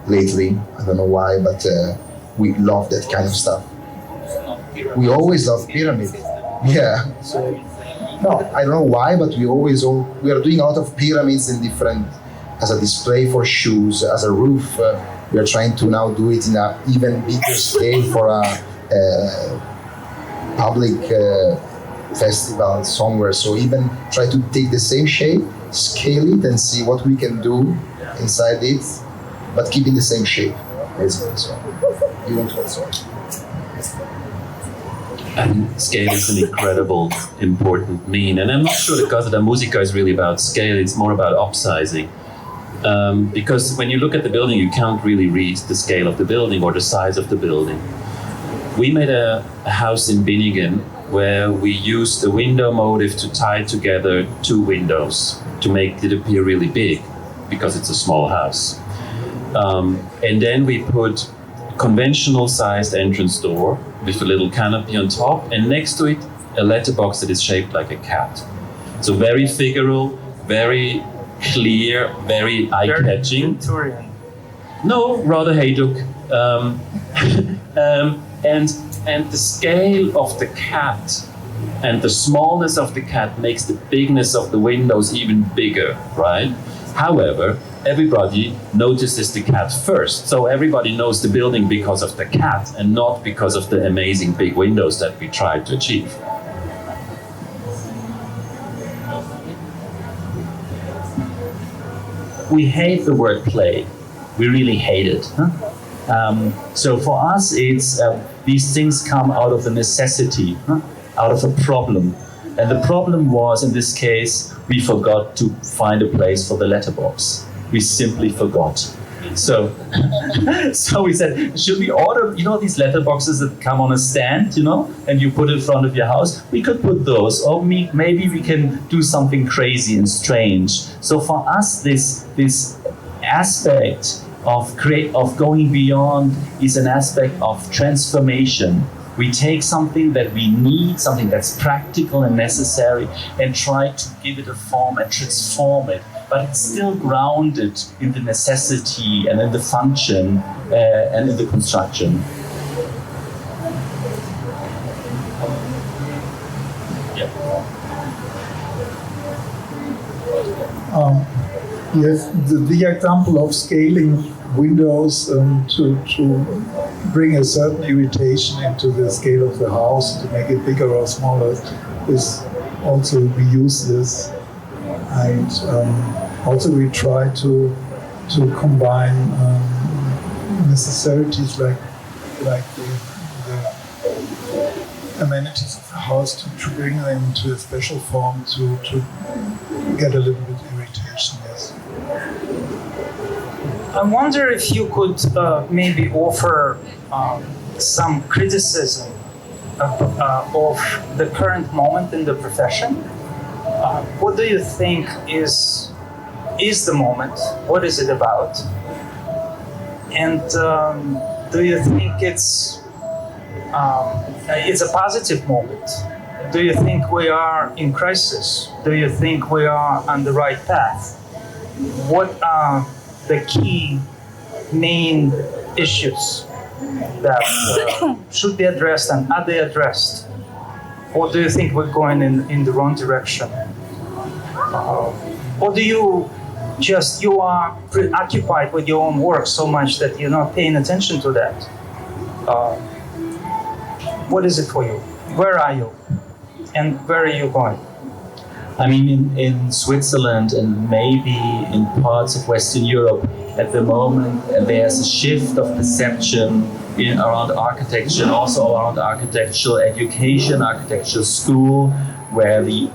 lately. I don't know why, but we love that kind of stuff. We always love pyramid. Yeah. So, no, I don't know why, but we are doing a lot of pyramids in different, as a display for shoes, as a roof. We are trying to now do it in an even bigger scale for a public festival somewhere. So even try to take the same shape, scale it, and see what we can do inside it, but keeping the same shape, basically. So you want to also. And scale is an incredible, important mean. And I'm not sure that Casa da Musica is really about scale, it's more about upsizing. Because when you look at the building, you can't really read the scale of the building or the size of the building. We made a house in Binningen where we used the window motif to tie together 2 windows to make it appear really big, because it's a small house. And then we put conventional sized entrance door with a little canopy on top, and next to it a letterbox that is shaped like a cat. So very figural, very clear, very eye-catching. Victorian. No, rather Hayduk. And the scale of the cat and the smallness of the cat makes the bigness of the windows even bigger, right? However, everybody notices the cat first. So everybody knows the building because of the cat and not because of the amazing big windows that we tried to achieve. We hate the word play. We really hate it. So for us, it's these things come out of a necessity, out of a problem. And the problem was, in this case, we forgot to find a place for the letterbox. We simply forgot. So, so we said, should we order, these letterboxes that come on a stand, and you put it in front of your house? We could put those, or maybe we can do something crazy and strange. So for us, this aspect of going beyond is an aspect of transformation. We take something that we need, something that's practical and necessary, and try to give it a form and transform it. But it's still grounded in the necessity and in the function and in the construction. Yes, the example of scaling windows to bring a certain irritation into the scale of the house, to make it bigger or smaller, is also, we use this. And also we try to combine necessities like the amenities of the house to bring them into a special form to get a little bit irritation, yes. I wonder if you could maybe offer some criticism of the current moment in the profession. What do you think is the moment? What is it about? And do you think it's a positive moment? Do you think we are in crisis? Do you think we are on the right path? What are the key main issues that should be addressed, and are they addressed? Or do you think we're going in the wrong direction? Or do you are preoccupied with your own work so much that you're not paying attention to that? What is it for you? Where are you? And where are you going? I mean, in Switzerland and maybe in parts of Western Europe, at the moment, there's a shift of perception around architecture, and also around architectural education, architectural school, where the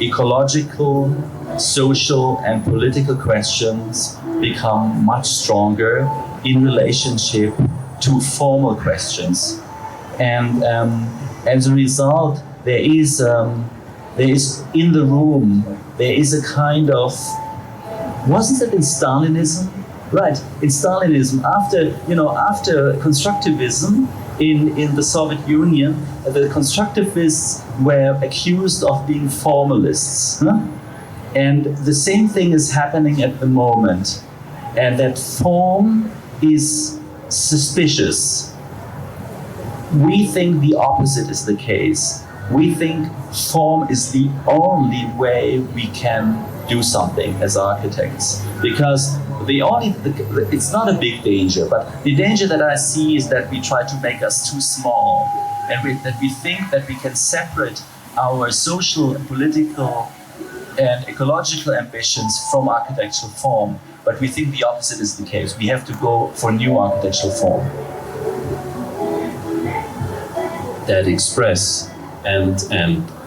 ecological, social, and political questions become much stronger in relationship to formal questions. And as a result, there is in the room, there is a kind of, wasn't it in Stalinism? Right, in Stalinism, after constructivism in the Soviet Union, the constructivists were accused of being formalists. Huh? And the same thing is happening at the moment. And that form is suspicious. We think the opposite is the case. We think form is the only way we can do something as architects. Because it's not a big danger, but the danger that I see is that we try to make us too small, and that we think that we can separate our social, political, and ecological ambitions from architectural form. But we think the opposite is the case. We have to go for new architectural form. That express and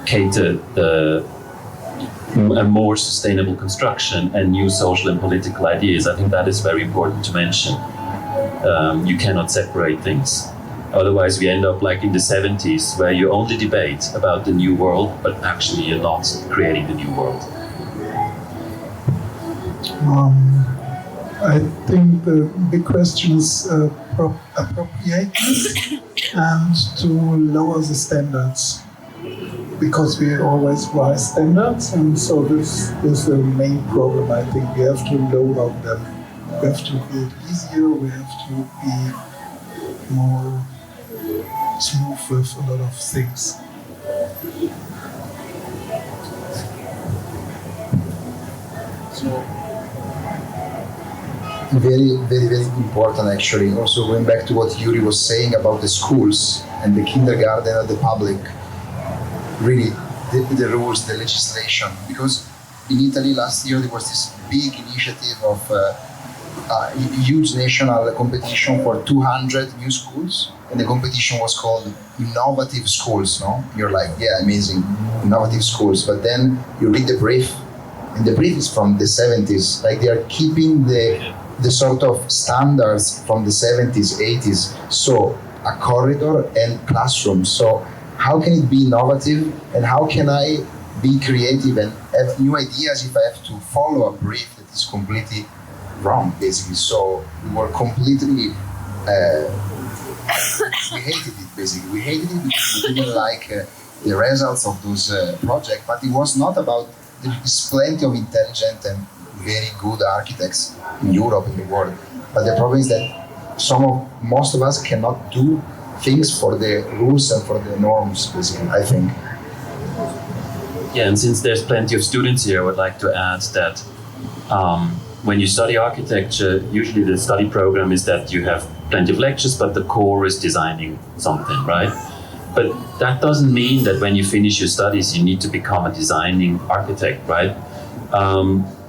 cater a more sustainable construction and new social and political ideas. I think that is very important to mention. You cannot separate things. Otherwise, we end up like in the 70s, where you only debate about the new world, but actually you're not creating the new world. I think the big question is appropriate and to lower the standards, because we always rise standards, and so this is the main problem. I think we have to lower them. We have to build easier, we have to be more smooth with a lot of things. So, very, very, very important actually. Also going back to what Yuri was saying about the schools and the kindergarten and the public, really the rules, the legislation. Because in Italy last year there was this big initiative of a huge national competition for 200 new schools, and the competition was called Innovative Schools, no? You're like, yeah, amazing, innovative schools. But then you read the brief, and the brief is from the 70s. Like, they are keeping the sort of standards from the 70s, 80s. So a corridor and classrooms. So how can it be innovative, and how can I be creative and have new ideas if I have to follow a brief that is completely wrong, basically? So we were completely, we hated it, basically. We hated it because we didn't like the results of those projects, but it was not about, there is plenty of intelligent and very good architects in Europe, in the world. But the problem is that most of us cannot do things for the rules and for the norms, basically, I think. Yeah, and since there's plenty of students here, I would like to add that when you study architecture, usually the study program is that you have plenty of lectures, but the core is designing something, right? But that doesn't mean that when you finish your studies, you need to become a designing architect, right?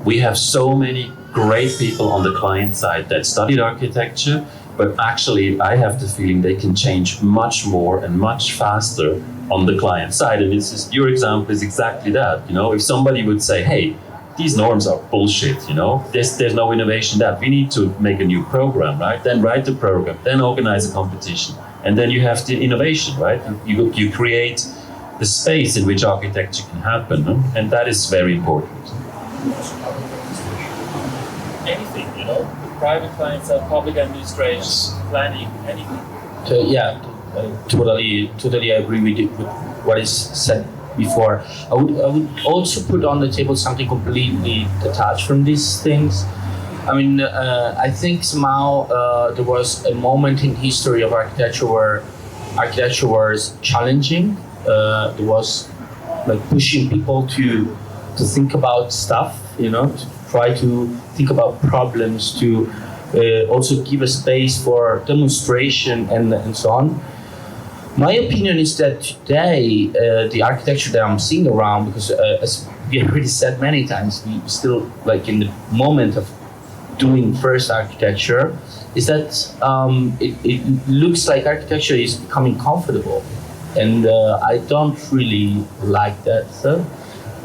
We have so many great people on the client side that studied architecture, but actually I have the feeling they can change much more and much faster on the client side. And your example is exactly that. You know, if somebody would say, hey, these norms are bullshit, you know, there's no innovation in that. We need to make a new program, right? Then write the program, then organize a competition, And then you have the innovation, right? You create the space in which architecture can happen, no? And that is very important. Anything, private clients, public administration, planning, anything. So, yeah, totally agree with what is said before. I would also put on the table something completely detached from these things. I mean, I think somehow there was a moment in history of architecture where architecture was challenging. It was like pushing people to think about stuff, to try to think about problems, to also give a space for demonstration and so on. My opinion is that today, the architecture that I'm seeing around, because as we already said many times, we still like in the moment of doing first architecture, is that it looks like architecture is becoming comfortable. And I don't really like that.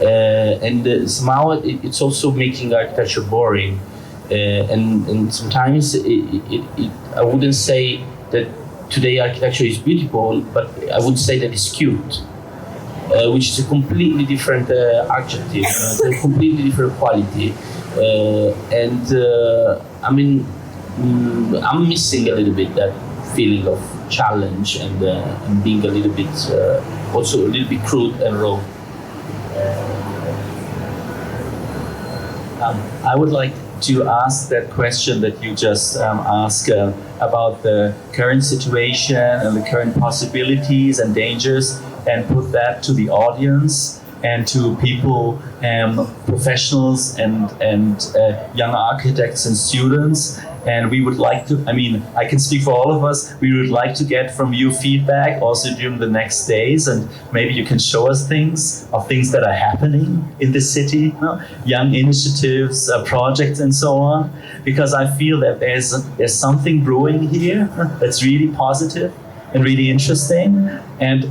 And somehow it's also making architecture boring. And sometimes I wouldn't say that today architecture is beautiful, but I would say that it's cute, which is a completely different adjective, a completely different quality. I mean, I'm missing a little bit that feeling of challenge and being a little bit, also a little bit crude and raw. I would like to ask that question that you just asked about the current situation and the current possibilities and dangers, and put that to the audience and to people, professionals and young architects and students. And we would like to, I can speak for all of us, we would like to get from you feedback also during the next days, and maybe you can show us things that are happening in the city, young initiatives, projects and so on, because I feel that there's something brewing here that's really positive and really interesting. And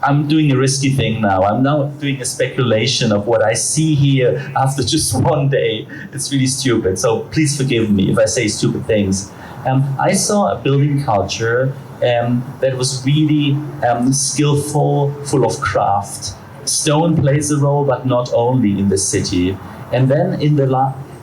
I'm doing a risky thing now. I'm now doing a speculation of what I see here after just one day. It's really stupid, so please forgive me if I say stupid things. I saw a building culture that was really skillful, full of craft. Stone plays a role, but not only in the city. And then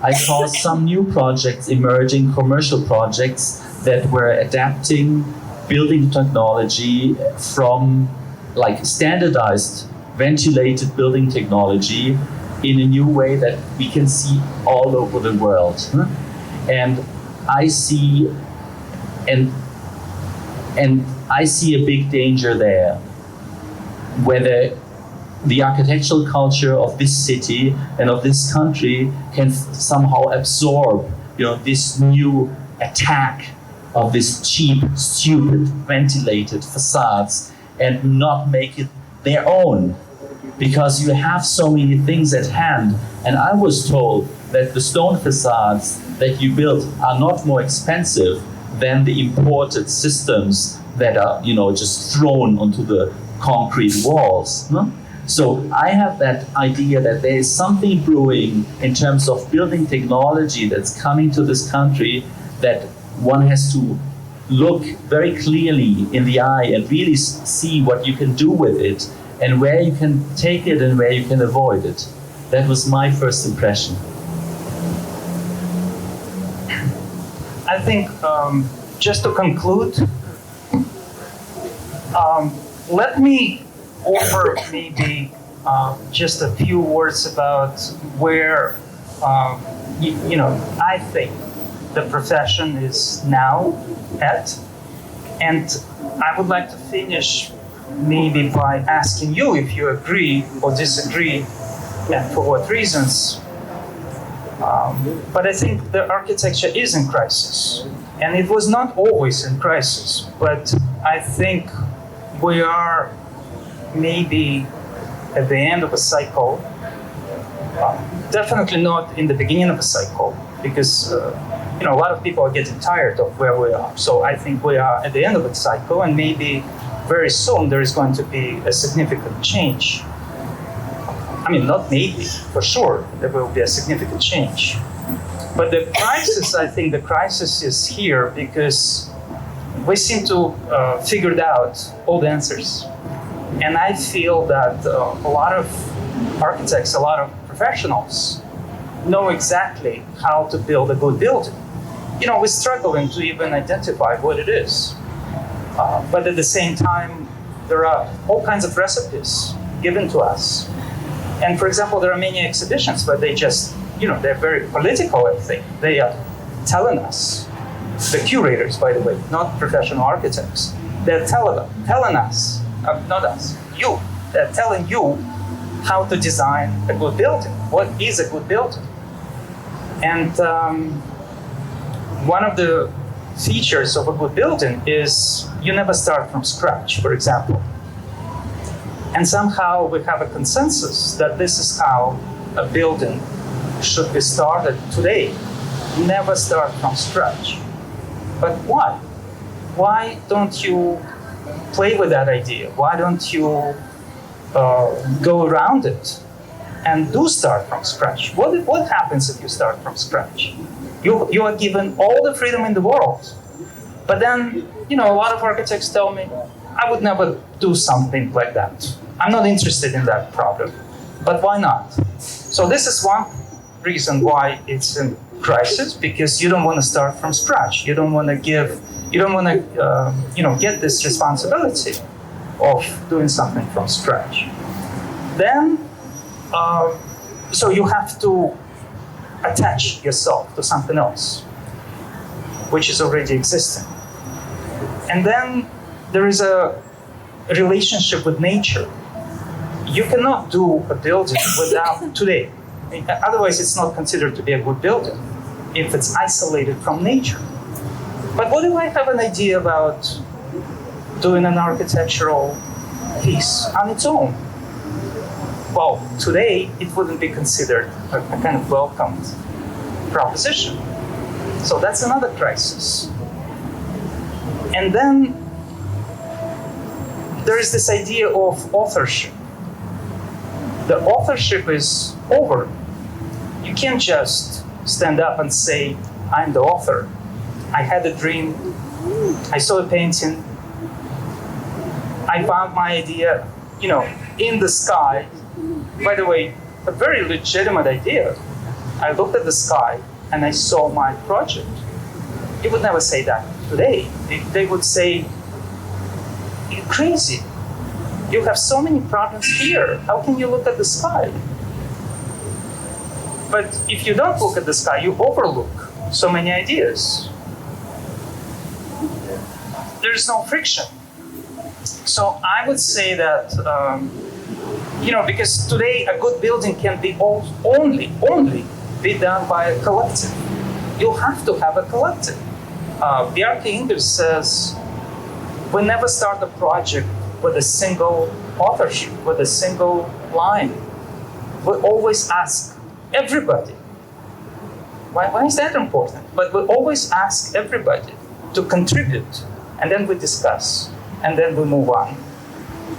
I saw some new projects emerging, commercial projects that were adapting building technology from like standardized ventilated building technology in a new way that we can see all over the world. And I see a big danger there, whether the architectural culture of this city and of this country can somehow absorb, this new attack of this cheap, stupid, ventilated facades and not make it their own, because you have so many things at hand. And I was told that the stone facades that you build are not more expensive than the imported systems that are, just thrown onto the concrete walls. No? So I have that idea that there is something brewing in terms of building technology that's coming to this country, that one has to look very clearly in the eye and really see what you can do with it and where you can take it and where you can avoid it. That was my first impression. I think, just to conclude, let me offer maybe just a few words about where, I think the profession is now at. And I would like to finish maybe by asking you if you agree or disagree, and for what reasons. But I think the architecture is in crisis. And it was not always in crisis, but I think we are maybe at the end of a cycle. Definitely not in the beginning of a cycle, because a lot of people are getting tired of where we are. So I think we are at the end of a cycle, and maybe very soon there is going to be a significant change. Not maybe, for sure, there will be a significant change. But the crisis, I think the crisis is here because we seem to figured out all the answers. And I feel that a lot of architects, a lot of professionals know exactly how to build a good building. You know, we're struggling to even identify what it is. But at the same time, there are all kinds of recipes given to us. And for example, there are many exhibitions where they just, you know, they're very political, I think. They are telling us, the curators, by the way, not professional architects, they're telling us, not us, you, they're telling you how to design a good building. What is a good building? And one of the features of a good building is you never start from scratch, for example. And somehow we have a consensus that this is how a building should be started today. Never start from scratch. But why? Why don't you play with that idea? Why don't you go around it and do start from scratch? What happens if you start from scratch? You are given all the freedom in the world. But then, you know, a lot of architects tell me, I would never do something like that. I'm not interested in that problem. But why not? So this is one reason why it's in crisis, because you don't want to start from scratch. You don't want to get this responsibility of doing something from scratch. Then, so you have to attach yourself to something else, which is already existing. And then there is a relationship with nature. You cannot do a building without today. Otherwise, it's not considered to be a good building if it's isolated from nature. But what if I have an idea about doing an architectural piece on its own? Well, today it wouldn't be considered a kind of welcomed proposition. So that's another crisis. And then there is this idea of authorship. The authorship is over. You can't just stand up and say, I'm the author. I had a dream. I saw a painting. I found my idea, you know, in the sky. By the way, a very legitimate idea. I looked at the sky and I saw my project. You would never say that today. They would say, you're crazy. You have so many problems here. How can you look at the sky? But if you don't look at the sky, you overlook so many ideas. There's no friction. So I would say that, because today a good building can be only be done by a collective. You have to have a collective. Björn says, we never start a project with a single authorship, with a single line. We always ask everybody. Why is that important? But we always ask everybody to contribute, and then we discuss, and then we move on.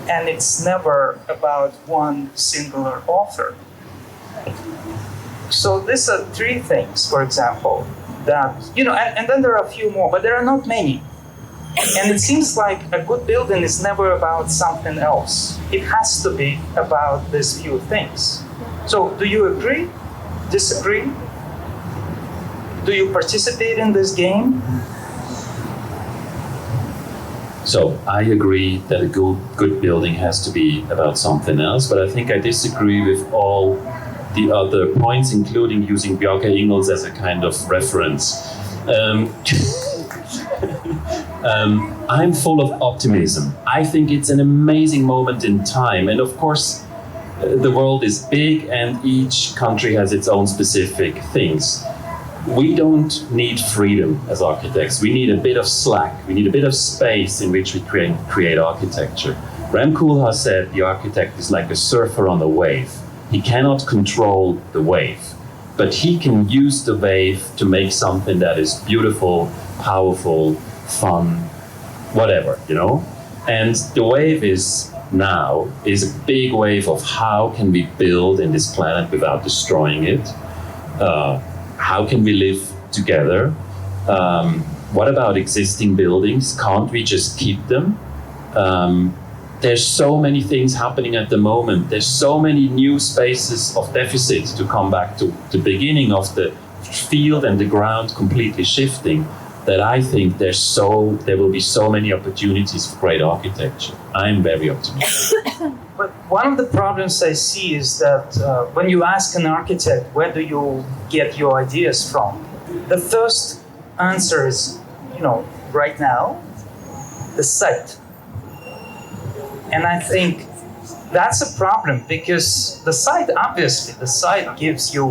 And it's never about one singular author. So these are three things, for example, that, and then there are a few more, but there are not many. And it seems like a good building is never about something else. It has to be about these few things. So do you agree? Disagree? Do you participate in this game? So I agree that a good building has to be about something else, but I think I disagree with all the other points, including using Björn Ingels as a kind of reference. I'm full of optimism. I think it's an amazing moment in time. And of course, the world is big and each country has its own specific things. We don't need freedom as architects. We need a bit of slack. We need a bit of space in which we create architecture. Ram Koolhaas said the architect is like a surfer on a wave. He cannot control the wave, but he can use the wave to make something that is beautiful, powerful, fun, whatever, And the wave is a big wave of how can we build in this planet without destroying it? how can we live together? What about existing buildings? Can't we just keep them? There's so many things happening at the moment. There's so many new spaces of deficit, to come back to the beginning of the field and the ground completely shifting, that I think there will be so many opportunities for great architecture. I'm very optimistic. But one of the problems I see is that when you ask an architect, where do you get your ideas from? The first answer is, right now, the site. And I think that's a problem, because the site gives you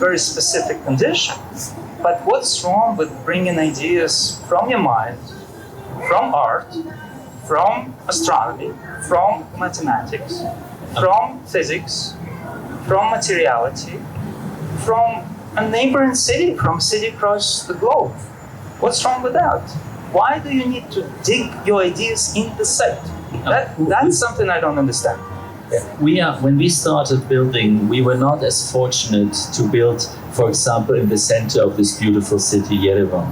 very specific conditions. But what's wrong with bringing ideas from your mind, from art, from astronomy, from mathematics, from physics, from materiality, from a neighboring city, from a city across the globe? What's wrong with that? Why do you need to dig your ideas in the site? That's something I don't understand. When we started building, we were not as fortunate to build, for example, in the center of this beautiful city, Yerevan,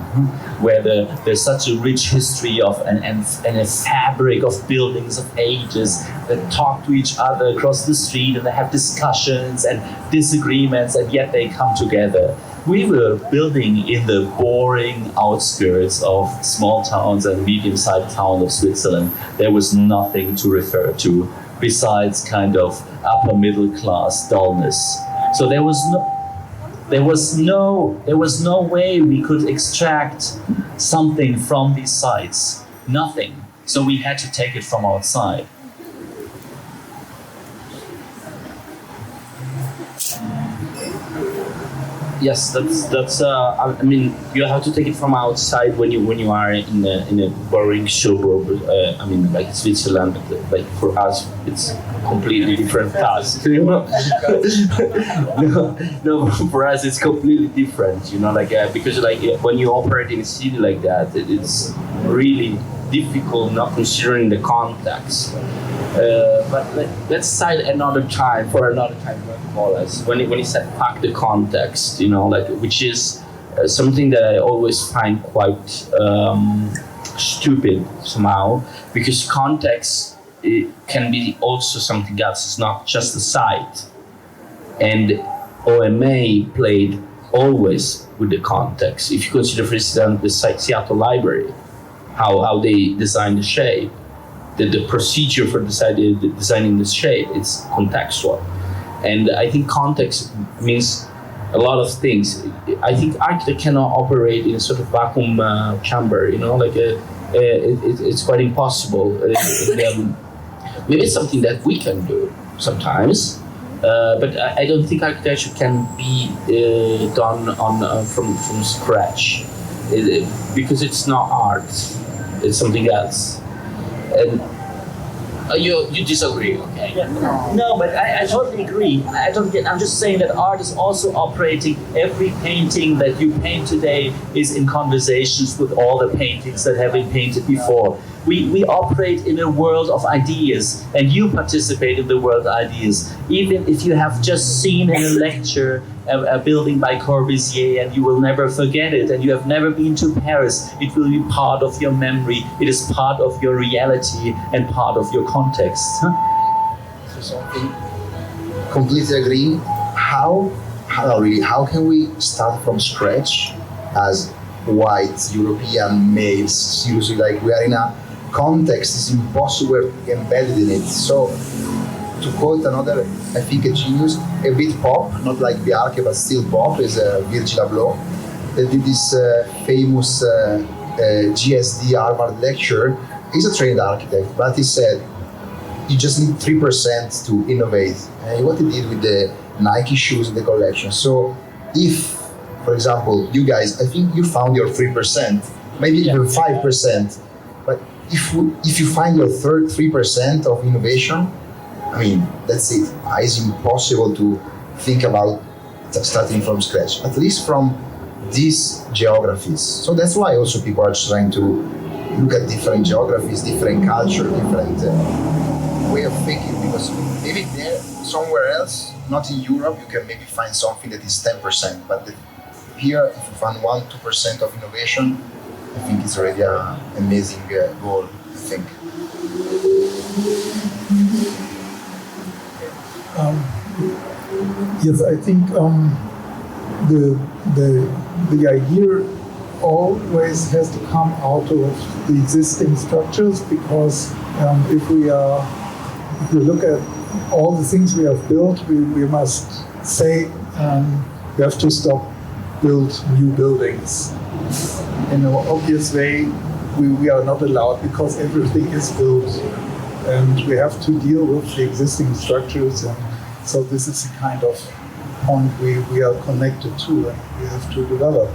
where there's such a rich history of and a fabric of buildings of ages that talk to each other across the street, and they have discussions and disagreements, and yet they come together. We were building in the boring outskirts of small towns and medium-sized towns of Switzerland. There was nothing to refer to besides kind of upper middle class dullness. So there was no way we could extract something from these sites. Nothing. So we had to take it from outside. Yes, that's. I mean, you have to take it from outside when you are in a boring suburb. I mean, like Switzerland, but like for us, it's completely different task. No, for us it's completely different. Because when you operate in a city like that, it's really difficult, not considering the context. But let's cite another time, more or less. When he said "fuck the context," which is something that I always find quite stupid somehow, because context, it can be also something else. It's not just the site, and OMA played always with the context. If you consider, for instance, the Seattle Library, how they design the shape. The procedure for designing the shape, it's contextual. And I think context means a lot of things. I think architect cannot operate in a sort of vacuum chamber, it's quite impossible. Maybe it's something that we can do sometimes, but I don't think architecture can be done from scratch, because it's not art, it's something else. And you disagree, okay? No, but I totally agree. I'm just saying that art is also operating. Every painting that you paint today is in conversations with all the paintings that have been painted before. We operate in a world of ideas, and you participate in the world of ideas. Even if you have just seen in a lecture a building by Corbusier and you will never forget it, and you have never been to Paris, it will be part of your memory. It is part of your reality and part of your context. Something completely agree. How can we start from scratch as white European males? Seriously, we are in a context, it's impossible to be embedded in it. So, to quote another, I think a genius, a bit pop, not like Bjarke, but still pop, is Virgil Abloh, that did this famous GSD Harvard lecture. He's a trained architect, but he said, you just need 3% to innovate. And what he did with the Nike shoes in the collection. So if, for example, you guys, I think you found your 3%, maybe even 5%, but if you find your 3% of innovation, I mean, that's it. It's impossible to think about starting from scratch, at least from these geographies. So that's why also people are trying to look at different geographies, different culture, different way of thinking, because maybe there, somewhere else, not in Europe, you can maybe find something that is 10%, but here, if you find 1-2% of innovation, I think it's already an amazing goal, I think. Yes, I think the idea always has to come out of the existing structures, because if we look at all the things we have built, we must say we have to stop build new buildings. In an obvious way, we are not allowed, because everything is built, and we have to deal with the existing structures. And so this is the kind of point we are connected to, and we have to develop.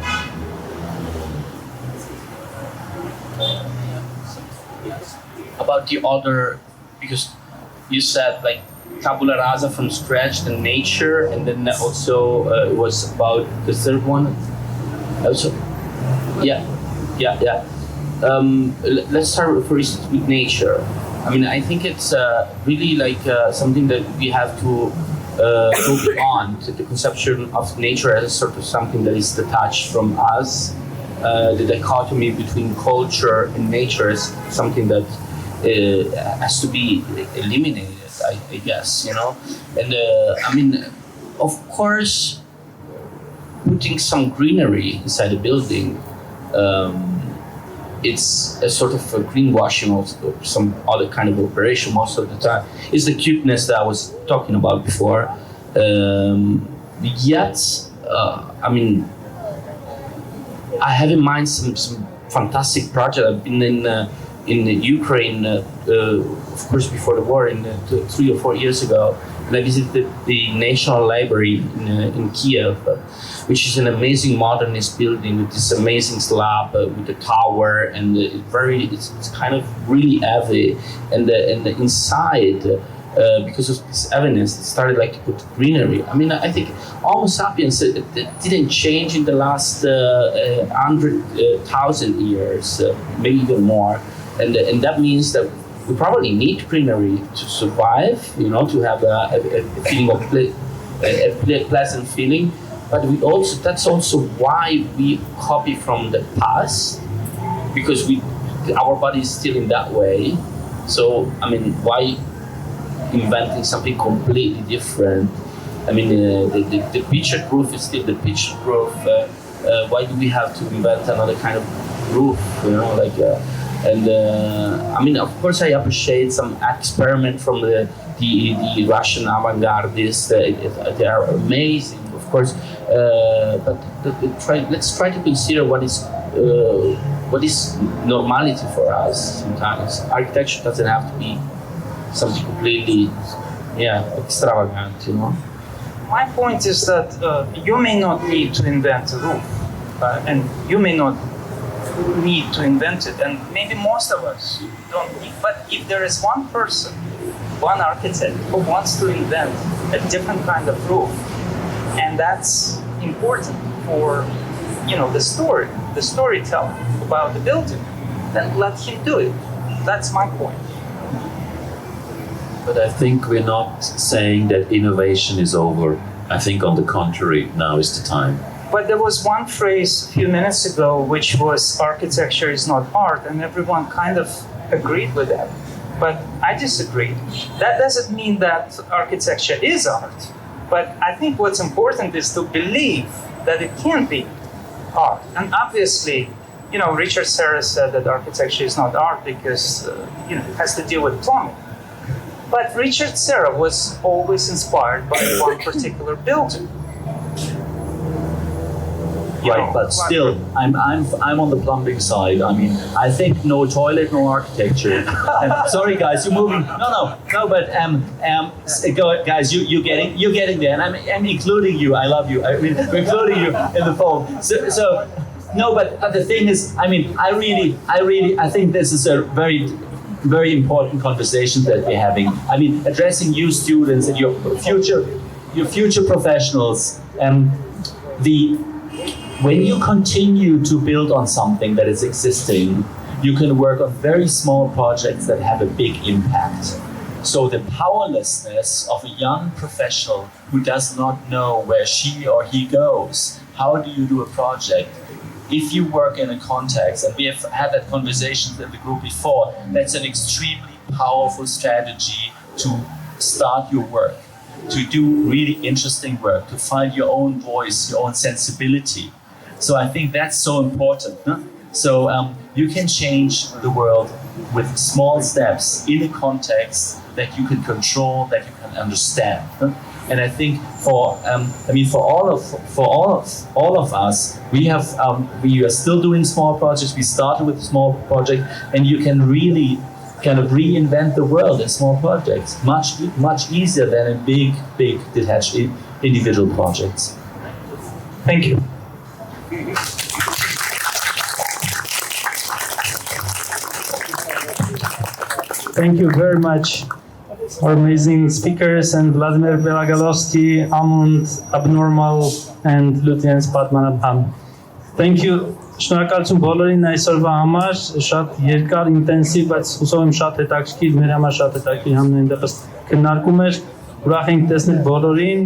About the other, because you said like tabula rasa from scratch, the nature, and then also it was about the third one. Also, yeah. Let's start for instance with nature. I mean, I think it's really like something that we have to go beyond the conception of nature as sort of something that is detached from us. The dichotomy between culture and nature is something that has to be eliminated, I guess, you know. And I mean, of course, putting some greenery inside a building, it's a sort of a greenwashing or some other kind of operation most of the time. It's the cuteness that I was talking about before. Yet, I mean, I have in mind some fantastic project. I've been in Ukraine, of course, before the war, 3 or 4 years ago, and I visited the National Library in Kiev, which is an amazing modernist building with this amazing slab with the tower, and it's kind of really heavy, and the inside, because of this heaviness, it started like to put greenery. I mean, I think Homo sapiens it didn't change in the last 100,000 years, maybe even more, and that means that we probably need greenery to survive, you know, to have a feeling of a pleasant feeling. But that's also why we copy from the past, because our body is still in that way. So I mean, why inventing something completely different? I mean, the picture proof is still the picture proof. Why do we have to invent another kind of roof? You know, like. I mean, of course, I appreciate some experiment from the Russian avant-gardists. They are amazing, of course. But let's try to consider what is normality for us. Sometimes architecture doesn't have to be something completely, extravagant. You know. My point is that you may not need to invent a roof, and you may not need to invent it, and maybe most of us don't need. But if there is one person, one architect who wants to invent a different kind of roof, and that's important for, you know, the storytelling about the building, then let him do it. That's my point. But I think we're not saying that innovation is over. I think on the contrary, now is the time. But there was one phrase a few minutes ago, which was architecture is not art, and everyone kind of agreed with that. But I disagree. That doesn't mean that architecture is art. But I think what's important is to believe that it can be art. And obviously, you know, Richard Serra said that architecture is not art because, it has to deal with plumbing. But Richard Serra was always inspired by one particular building. Right, but still, I'm on the plumbing side. I mean, I think no toilet, no architecture. Sorry, guys, you're moving. No. But go, guys, you're getting there, and I'm including you. I love you. I mean, I'm including you in the phone. So no, but the thing is, I mean, I think this is a very, very important conversation that we're having. I mean, addressing you students and your future professionals, when you continue to build on something that is existing, you can work on very small projects that have a big impact. So the powerlessness of a young professional who does not know where she or he goes, how do you do a project? If you work in a context, and we have had that conversation in the group before, that's an extremely powerful strategy to start your work, to do really interesting work, to find your own voice, your own sensibility. So I think that's so important. Huh? So you can change the world with small steps in a context that you can control, that you can understand. Huh? And I think for all of us, we are still doing small projects. We started with a small project, and you can really kind of reinvent the world in small projects, much easier than in big detached individual projects. Thank you. Thank you very much, our amazing speakers, and Vladimir Belogolovsky, AMUNT, Abnormal, and Lütjens Padmanabhan. Thank you. Շնորհակալություն բոլորին այսօրվա համար, շատ երկար, ինտենսիվ, բայց հուսով եմ շատ հետաքրքիր, մեր համար շատ հետաքրքիր համենայն դեպս քննարկում էր, ուրախ ենք տեսնել բոլորին։